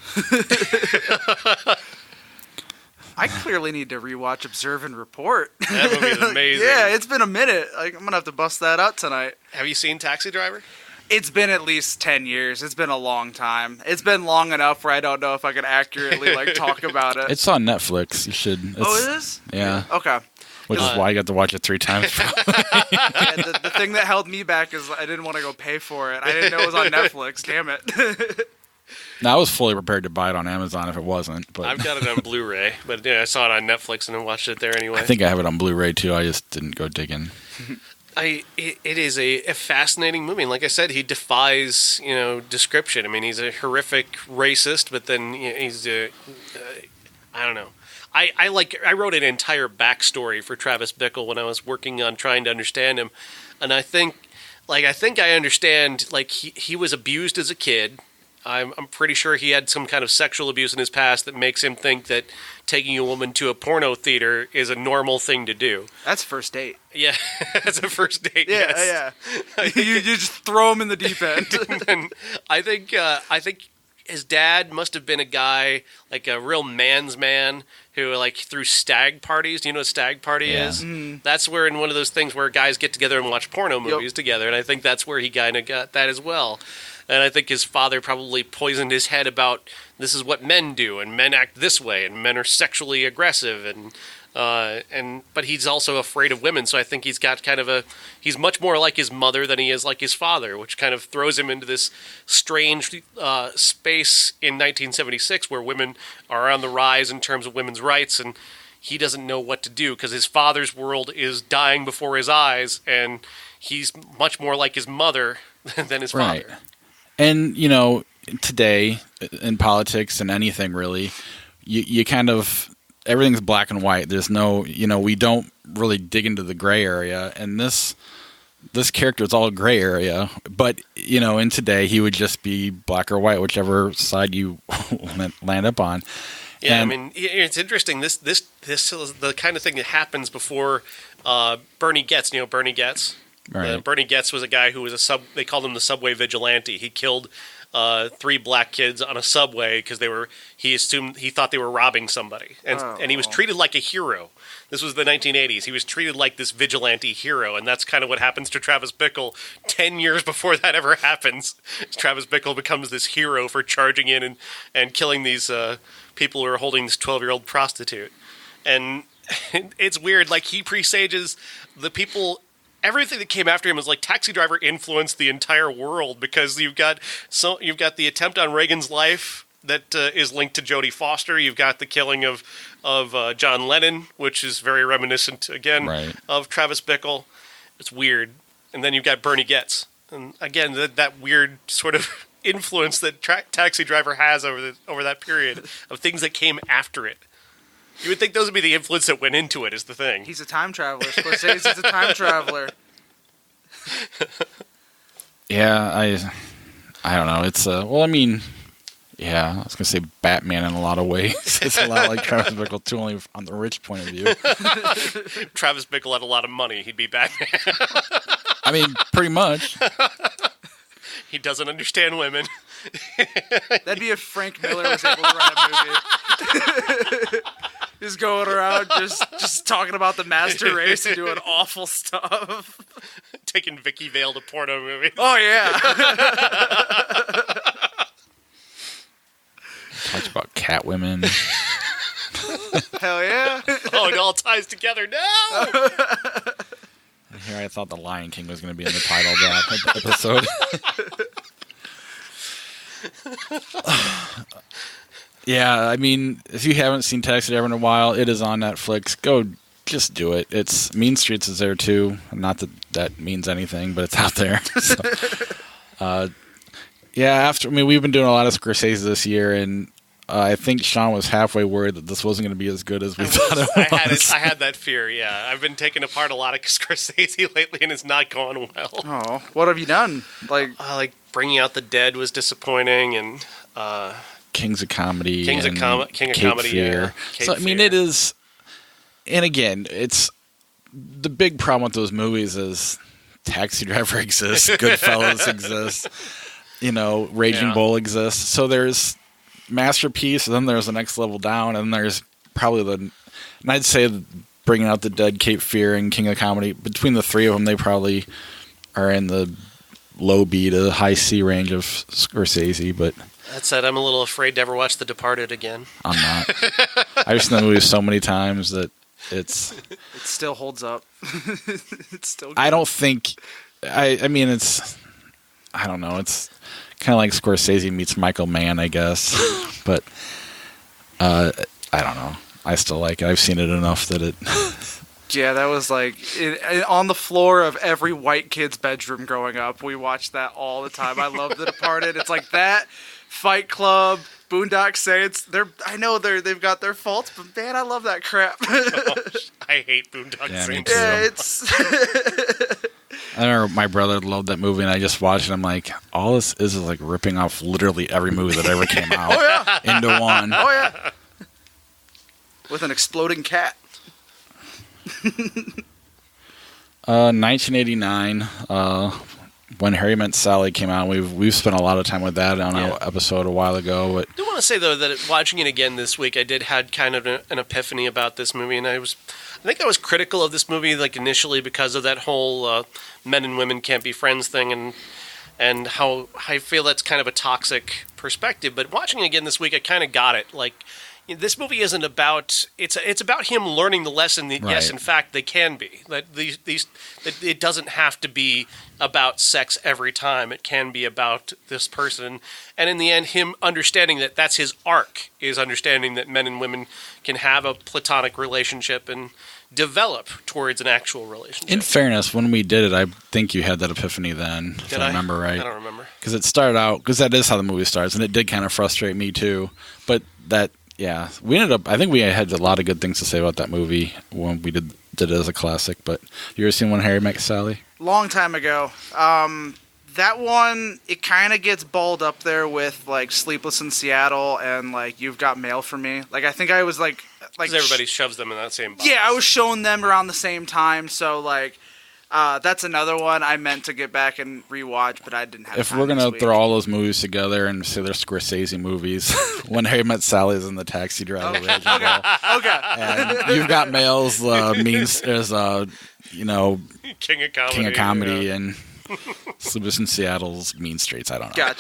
I clearly need to rewatch Observe and Report. That movie is amazing. Yeah, it's been a minute. Like, I'm going to have to bust that out tonight. Have you seen Taxi Driver? It's been at least 10 years. It's been a long time. It's been long enough where I don't know if I can accurately talk about it. It's on Netflix. You should. Oh, it is? Yeah. Okay. Which is why I got to watch it 3 times. The thing that held me back is I didn't want to go pay for it. I didn't know it was on Netflix. Damn it. Now, I was fully prepared to buy it on Amazon if it wasn't. But I've got it on Blu-ray, but yeah, I saw it on Netflix and I watched it there anyway. I think I have it on Blu-ray too. I just didn't go digging. It is a fascinating movie. And like I said, he defies description. I mean, he's a horrific racist, but then he's I don't know. I wrote an entire backstory for Travis Bickle when I was working on trying to understand him, and I think I understand. Like he was abused as a kid. I'm pretty sure he had some kind of sexual abuse in his past that makes him think that taking a woman to a porno theater is a normal thing to do. That's first date. Yeah, that's a first date. Yeah, yes. yeah. You just throw him in the deep end. And I think his dad must have been a guy, like a real man's man, who threw stag parties. Do you know what a stag party is? Mm. That's where, in one of those things where guys get together and watch porno movies together, and I think that's where he kind of got that as well. And I think his father probably poisoned his head about this is what men do, and men act this way, and men are sexually aggressive, but he's also afraid of women. So I think he's got he's much more like his mother than he is like his father, which kind of throws him into this strange space in 1976 where women are on the rise in terms of women's rights, and he doesn't know what to do because his father's world is dying before his eyes, and he's much more like his mother than his father. And, today in politics and anything really, you kind of, everything's black and white. There's no, we don't really dig into the gray area. And this character is all gray area. But, in today, he would just be black or white, whichever side you land up on. Yeah, and, I mean, it's interesting. This is the kind of thing that happens before Bernie Goetz. You know Bernie Goetz? Right. Bernie Goetz was a guy who was they called him the subway vigilante. He killed 3 black kids on a subway because he thought they were robbing somebody. And he was treated like a hero. This was the 1980s. He was treated like this vigilante hero, and that's kind of what happens to Travis Bickle 10 years before that ever happens. Travis Bickle becomes this hero for charging in and killing these people who are holding this 12-year-old prostitute. And it's weird. He presages the people. Everything that came after him was Taxi Driver influenced the entire world because you've got the attempt on Reagan's life that is linked to Jodie Foster. You've got the killing of John Lennon, which is very reminiscent again of Travis Bickle. It's weird. And then you've got Bernie Goetz, and again that weird sort of influence that Taxi Driver has over that period of things that came after it. You would think those would be the influence that went into it, is the thing. He's a time traveler. Scorsese's a time traveler. Yeah, I don't know. It's I was going to say Batman in a lot of ways. It's a lot like Travis Bickle, too, only on the rich point of view. Travis Bickle had a lot of money. He'd be Batman. I mean, pretty much. He doesn't understand women. That'd be if Frank Miller was able to write a movie. He's going around just talking about the master race and doing awful stuff. Taking Vicky Vale to porno movies. Oh, yeah. Talks about cat women. Hell yeah. Oh, it all ties together now. And here I thought The Lion King was going to be in the title of that episode. Yeah, I mean, if you haven't seen Taxi Driver in a while, it is on Netflix. Go, just do it. It's Mean Streets is there too. Not that that means anything, but it's out there. So, yeah, we've been doing a lot of Scorsese this year, and I think Sean was halfway worried that this wasn't going to be as good as we thought it was. I had that fear, yeah. I've been taking apart a lot of Scorsese lately, and it's not going well. Oh, what have you done? Like Bringing Out the Dead was disappointing, and Kings of Comedy. King of Comedy, Fear. yeah. So, I mean, it is... And again, it's... The big problem with those movies is Taxi Driver exists, Goodfellas exists, Raging Bull exists. So there's Masterpiece, and then there's the next level down, and there's probably and I'd say Bringing Out the Dead, Cape Fear, and King of Comedy. Between the three of them, they probably are in the low B to high C range of Scorsese, but... That said, I'm a little afraid to ever watch The Departed again. I'm not. I've seen the movie so many times that it still holds up. It's still good. I don't think... I mean, it's... I don't know. It's kind of like Scorsese meets Michael Mann, I guess. But I don't know. I still like it. I've seen it enough that it... Yeah, that was on the floor of every white kid's bedroom growing up. We watched that all the time. I love The Departed. It's like that, Fight Club, Boondock Saints. I know they've got their faults, but man, I love that crap. I hate Boondock Saints. Yeah, it's... I remember my brother loved that movie, and I just watched it. I'm like, all this is like ripping off literally every movie that ever came out into one. Oh, yeah. With an exploding cat. 1989, when Harry Met Sally came out. We've spent a lot of time with that on an episode a while ago. But I do want to say though that watching it again this week, I did had kind of an epiphany about this movie, and I think I was critical of this movie like initially because of that whole men and women can't be friends thing, and how I feel that's kind of a toxic perspective. But watching it again this week, I kind of got it. Like, this movie isn't about it's about him learning the lesson that yes, in fact, they can be. That that it doesn't have to be about sex every time. It can be about this person, and in the end, him understanding that that's his arc, is understanding that men and women can have a platonic relationship and develop towards an actual relationship. In fairness, when we did it, I think you had that epiphany then, if I remember right. I don't remember. Because it started out, because that is how the movie starts, and it did kind of frustrate me too. But that, yeah, we ended up, I think we had a lot of good things to say about that movie when we did it as a classic. But you ever seen When Harry Met Sally? Long time ago. That one, it kind of gets balled up there with like Sleepless in Seattle and like You've Got Mail for Me. Like, I think I was like everybody shoves them in that same box. Yeah, I was showing them around the same time, so like that's another one I meant to get back and rewatch, but I didn't have If time we're going this to week. throw all those movies together and say they're Scorsese movies, When Harry Met Sally is in the Taxi Driver. Okay. And You've Got Mail's means there's King of Comedy. King of Comedy and Sleepless in Seattle's Mean Streets. I don't know.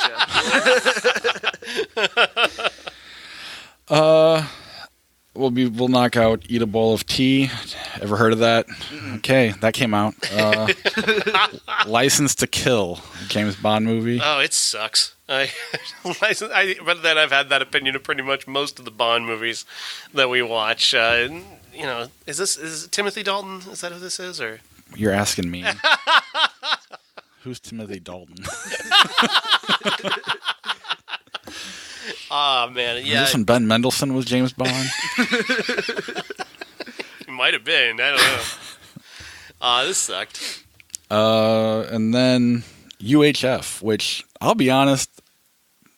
Gotcha. We'll knock out Eat a Bowl of Tea. Ever heard of that? Okay, that came out. License to Kill, James Bond movie. Oh, it sucks. But then I've had that opinion of pretty much most of the Bond movies that we watch. Is this Timothy Dalton? Is that who this is, or? You're asking me. Who's Timothy Dalton? Oh, man, yeah. Is this when Ben Mendelsohn was James Bond? He might have been. I don't know. This sucked. And then UHF, which, I'll be honest,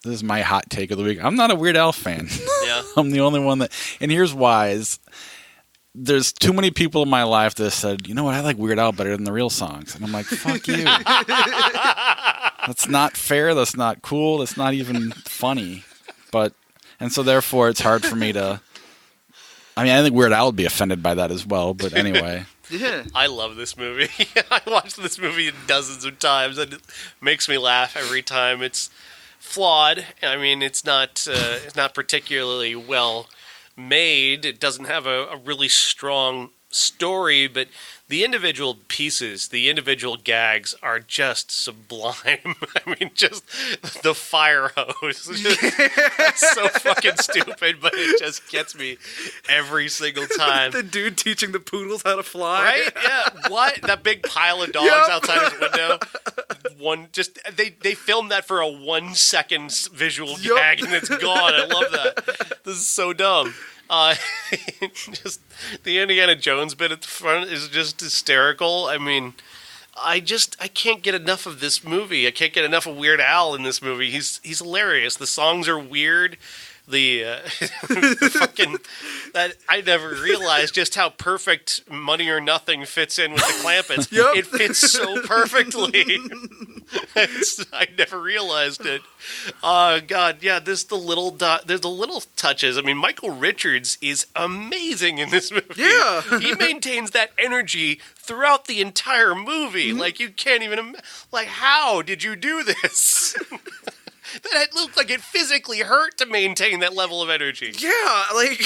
this is my hot take of the week. I'm not a Weird Al fan. Yeah. I'm the only one that... And here's why. There's too many people in my life that said, you know what, I like Weird Al better than the real songs. And I'm like, fuck you. That's not fair. That's not cool. That's not even funny. And so therefore, it's hard for me to. I mean, I think Weird Al would be offended by that as well. But anyway. Yeah. I love this movie. I watched this movie dozens of times, and it makes me laugh every time. It's flawed. I mean, it's not particularly well made. It doesn't have a really strong story, but the individual pieces, the individual gags are just sublime. I mean, just the fire hose. It's so fucking stupid, but it just gets me every single time. The dude teaching the poodles how to fly. Right? Yeah. What? That big pile of dogs outside his window. They filmed that for a 1 second visual gag and it's gone. I love that. This is so dumb. Just the Indiana Jones bit at the front is just hysterical. I mean, I can't get enough of this movie. I can't get enough of Weird Al in this movie. He's hilarious. The songs are weird. The fucking that I never realized just how perfect Money or Nothing fits in with the Clampets. Yep. It fits so perfectly. I never realized it. Oh God, yeah. There's the little touches. I mean, Michael Richards is amazing in this movie. Yeah, he maintains that energy throughout the entire movie. Mm-hmm. Like you can't even how did you do this? That it looked like it physically hurt to maintain that level of energy. Yeah, like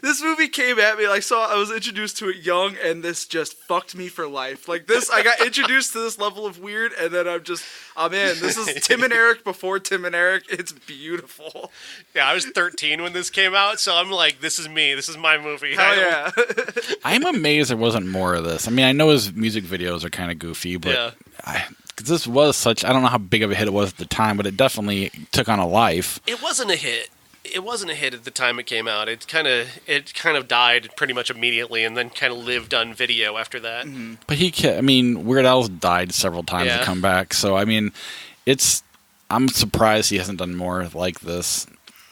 this movie came at me. I was introduced to it young, and this just fucked me for life. Like this, I got introduced to this level of weird, and then I'm in. This is Tim and Eric before Tim and Eric. It's beautiful. Yeah, I was 13 when this came out, so I'm like, this is me. This is my movie. Hell yeah. I'm amazed there wasn't more of this. I mean, I know his music videos are kind of goofy, but because this was such, I don't know how big of a hit it was at the time, but it definitely took on a life. It wasn't a hit. It wasn't a hit at the time it came out. It kind of died pretty much immediately, and then kind of lived on video after that. Mm-hmm. But Weird Al's died several times to come back. So I mean, I'm surprised he hasn't done more like this.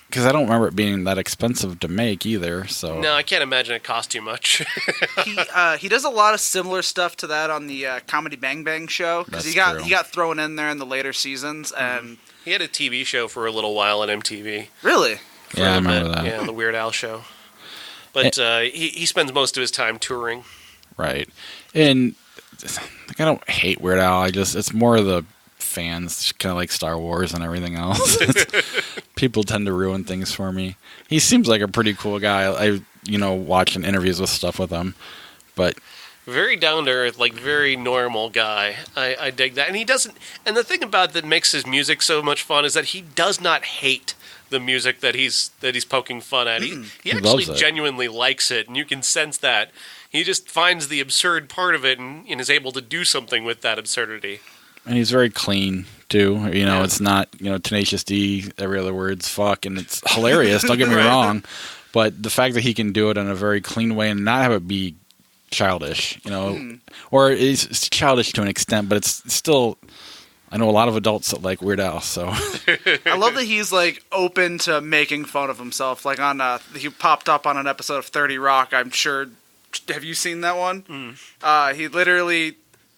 Because I don't remember it being that expensive to make either. So no, I can't imagine it cost too much. He does a lot of similar stuff to that on the Comedy Bang Bang show because he got thrown in there in the later seasons, and he had a TV show for a little while on MTV. Really? Yeah, I remember that. Yeah, the Weird Al show. But he spends most of his time touring. Right, and I don't hate Weird Al. It's more of the fans, kind of like Star Wars and everything else. People tend to ruin things for me. He seems like a pretty cool guy. I watching interviews with stuff with him, but very down to earth, like very normal guy. I dig that, and he doesn't. And the thing about that makes his music so much fun is that he does not hate the music that he's poking fun at. He actually genuinely likes it, and you can sense that. He just finds the absurd part of it and is able to do something with that absurdity. And he's very clean, too. It's not, Tenacious D, every other word's fuck, and it's hilarious, don't get me wrong. But the fact that he can do it in a very clean way and not have it be childish, or it's childish to an extent, but it's still, I know a lot of adults that like Weird Al, so. I love that he's, open to making fun of himself. He popped up on an episode of 30 Rock, I'm sure. Have you seen that one? He literally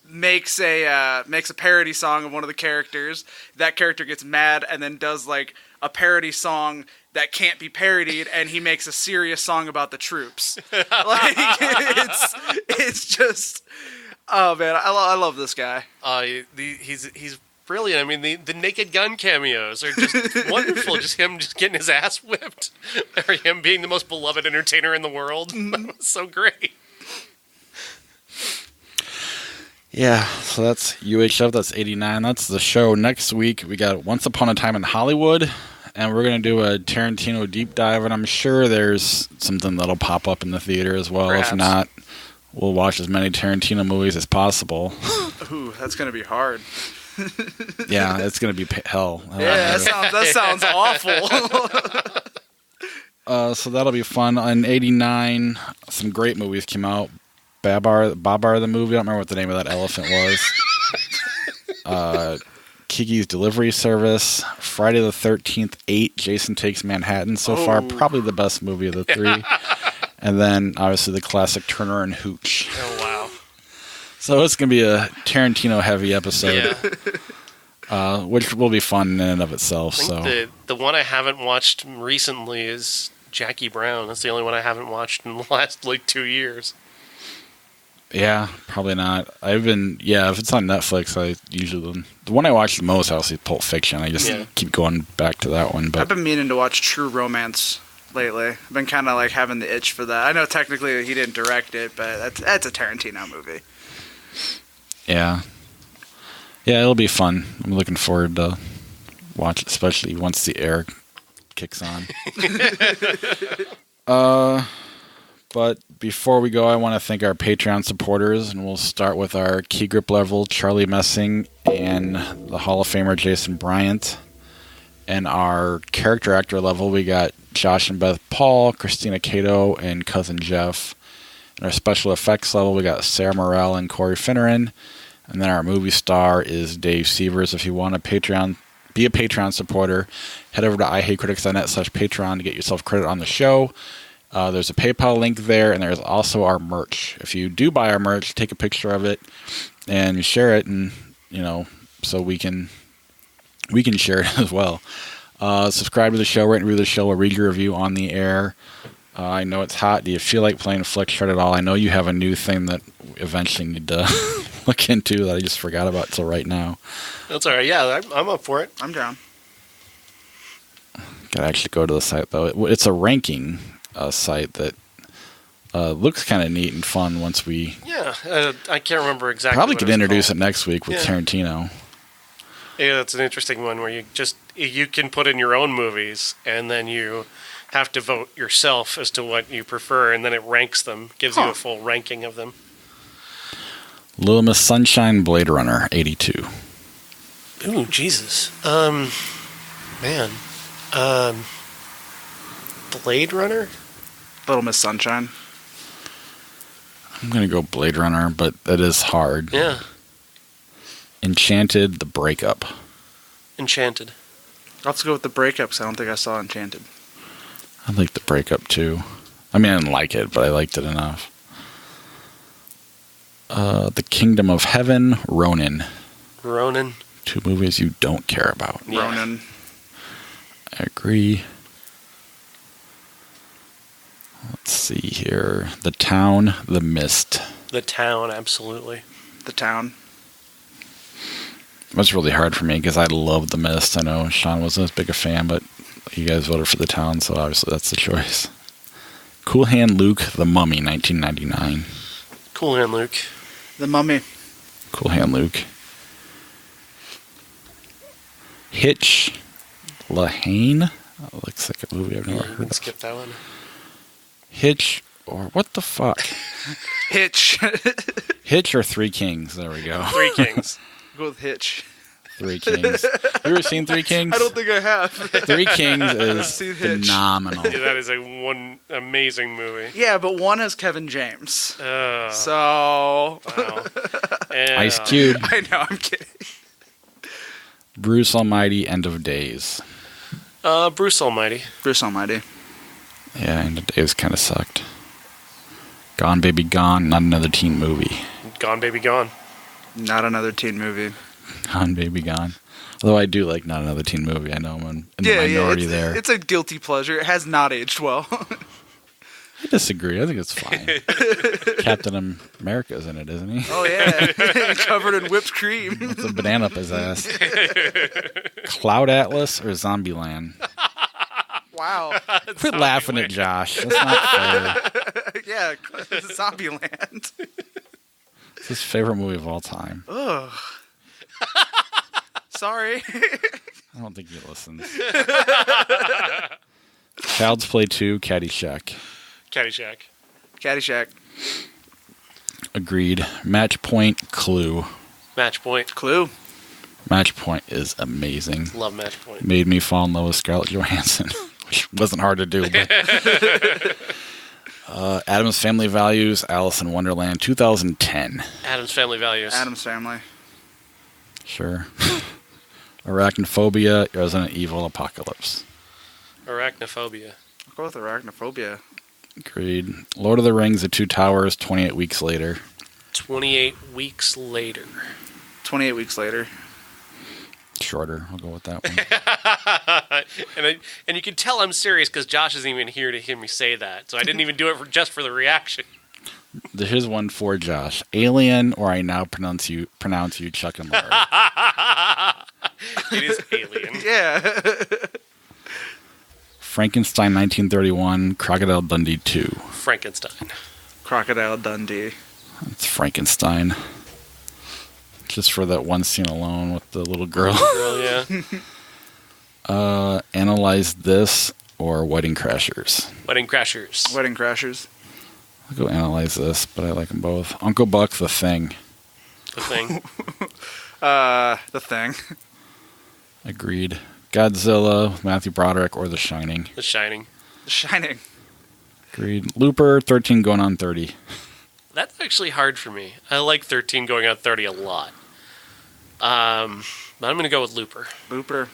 makes a parody song of one of the characters. That character gets mad and then does a parody song that can't be parodied, and he makes a serious song about the troops. It's just, oh man, I love this guy. He's brilliant. I mean, the Naked Gun cameos are just wonderful. Just him just getting his ass whipped, or him being the most beloved entertainer in the world. So great. Yeah, so that's UHF, that's 89, that's the show. Next week, we got Once Upon a Time in Hollywood, and we're going to do a Tarantino deep dive, and I'm sure there's something that'll pop up in the theater as well. Perhaps. If not, we'll watch as many Tarantino movies as possible. Ooh, that's going to be hard. Yeah, it's going to be hell. Yeah, that sounds awful. So that'll be fun. In 89, some great movies came out. Babar the movie. I don't remember what the name of that elephant was. Kiki's Delivery Service. Friday the 13th, 8. Jason Takes Manhattan so far. Probably the best movie of the three. And then, obviously, the classic Turner and Hooch. Oh, wow. So it's going to be a Tarantino-heavy episode, Yeah. which will be fun in and of itself. I think the one I haven't watched recently is Jackie Brown. That's the only one I haven't watched in the last 2 years. Yeah, probably not. If it's on Netflix, I usually the one I watch the most, obviously, Pulp Fiction. I just keep going back to that one. But I've been meaning to watch True Romance lately. I've been kind of having the itch for that. I know technically he didn't direct it, but that's a Tarantino movie. Yeah, it'll be fun. I'm looking forward to watch it, especially once the air kicks on. But before we go, I want to thank our Patreon supporters, and we'll start with our key grip level, Charlie Messing, and the Hall of Famer, Jason Bryant. And our character actor level, we got Josh and Beth Paul, Christina Cato, and Cousin Jeff. And our special effects level, we got Sarah Morrell and Corey Finneran. And then our movie star is Dave Sievers. If you want to be a Patreon supporter, head over to ihatecritics.net/Patreon to get yourself credit on the show. There's a PayPal link there, and there's also our merch. If you do buy our merch, take a picture of it and share it, and so we can share it as well. Subscribe to the show, rate and review the show. We'll read your review on the air. I know it's hot. Do you feel like playing Flick Shred at all? I know you have a new thing that we eventually need to look into that I just forgot about till right now. That's all right. Yeah, I'm up for it. I'm down. Gotta actually go to the site, though. It's a ranking site that looks kind of neat and fun once we... Yeah, I can't remember exactly probably what could introduce it next week with Tarantino. Yeah, it's an interesting one where you can put in your own movies, and then you have to vote yourself as to what you prefer, and then it ranks them, gives you a full ranking of them. Little Miss Sunshine, Blade Runner, 82. Ooh, Jesus. Man. Blade Runner? Little Miss Sunshine. I'm going to go Blade Runner, but that is hard. Yeah. Enchanted, The Breakup. Enchanted. I'll have to go with The Breakup because I don't think I saw Enchanted. I like The Breakup, too. I mean, I didn't like it, but I liked it enough. The Kingdom of Heaven, Ronin. Ronin. Two movies you don't care about. Yeah. Ronin. I agree. Let's see here. The Town, The Mist. The Town, absolutely. The Town. It was really hard for me because I love The Mist. I know Sean wasn't as big a fan, but you guys voted for The Town, so obviously that's the choice. Cool Hand Luke, The Mummy, 1999. Cool Hand Luke. The Mummy. Cool Hand Luke. Hitch, Lahane. That looks like a movie I've never heard of. Skip that one. Hitch, or what the fuck? Hitch. Hitch or Three Kings. There we go. Three Kings. Go with Hitch. Three Kings. You ever seen Three Kings? I don't think I have. Three Kings is phenomenal. Yeah, that is one amazing movie. Yeah, but one has Kevin James. So. Wow. And, Ice Cube. I know, I'm kidding. Bruce Almighty, End of Days. Bruce Almighty. Bruce Almighty. Yeah, End of Days kind of sucked. Gone Baby Gone, not another teen movie. Gone Baby Gone. Not another teen movie. Gone Baby Gone. Although I do like Not Another Teen Movie. I know I'm in the minority there. It's a guilty pleasure. It has not aged well. I disagree. I think it's fine. Captain America's in it, isn't he? Oh, yeah. Covered in whipped cream. With a banana up his ass. Cloud Atlas or Zombieland? Wow. Quit laughing at Josh. That's not fair. Yeah, it's Zombieland. It's his favorite movie of all time. Ugh. Sorry. I don't think he listens. Child's Play 2, Caddyshack. Caddyshack. Agreed. Match Point, Clue. Match Point. Clue. Match Point is amazing. Love Match Point. Made me fall in love with Scarlett Johansson, which wasn't hard to do. But Addams Family Values, Alice in Wonderland, 2010. Addams Family Values. Addams Family. Sure. Arachnophobia, Resident Evil, Apocalypse. Arachnophobia. I'll go with Arachnophobia. Agreed. Lord of the Rings, The Two Towers, 28 Weeks Later. 28 weeks later. 28 weeks later. Shorter. I'll go with that one. and you can tell I'm serious because Josh isn't even here to hear me say that. So I didn't even do it just for the reaction. Here's one for Josh. Alien, or I now pronounce you Chuck and Larry. It is Alien. Yeah. Frankenstein 1931, Crocodile Dundee 2. Frankenstein. Crocodile Dundee. It's Frankenstein. Just for that one scene alone with the little girl. Girl, yeah. Analyze This or Wedding Crashers. Wedding Crashers. Wedding Crashers. I'll go Analyze This, but I like them both. Uncle Buck, The Thing. The Thing. The Thing. Agreed. Godzilla, Matthew Broderick, or The Shining. The Shining. The Shining. Agreed. Looper, 13 going on 30. That's actually hard for me. I like 13 going on 30 a lot. But I'm going to go with Looper. Looper.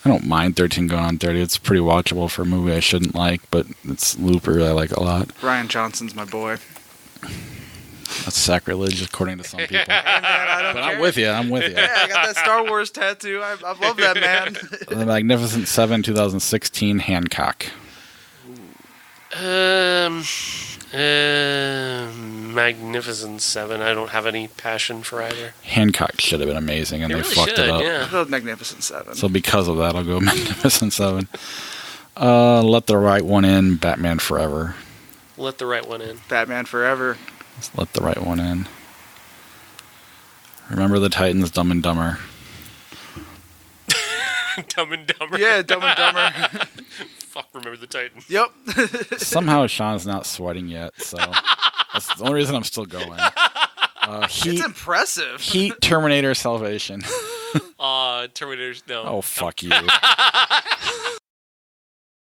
I don't mind 13 going on 30. It's pretty watchable for a movie I shouldn't like, but it's Looper I like a lot. Ryan Johnson's my boy. That's sacrilege, according to some people. Hey, man, I don't But care. I'm with you. Yeah, I got that Star Wars tattoo. I love that, man. The Magnificent Seven, 2016, Hancock. Magnificent Seven. I don't have any passion for either. Hancock should have been amazing, and It they really fucked should, it up. yeah. I love Magnificent Seven. So because of that, I'll go Magnificent Seven. Let the Right One In, Batman Forever. Let the right one in. Batman Forever. Let's let the right one in. Remember the Titans, Dumb and Dumber. Dumb and Dumber. Yeah, Dumb and Dumber. Fuck, Remember the Titans. Yep. Somehow Sean's not sweating yet, so that's the only reason I'm still going. Heat, It's impressive. Heat, Terminator, Salvation. Terminator's no. Oh, fuck you.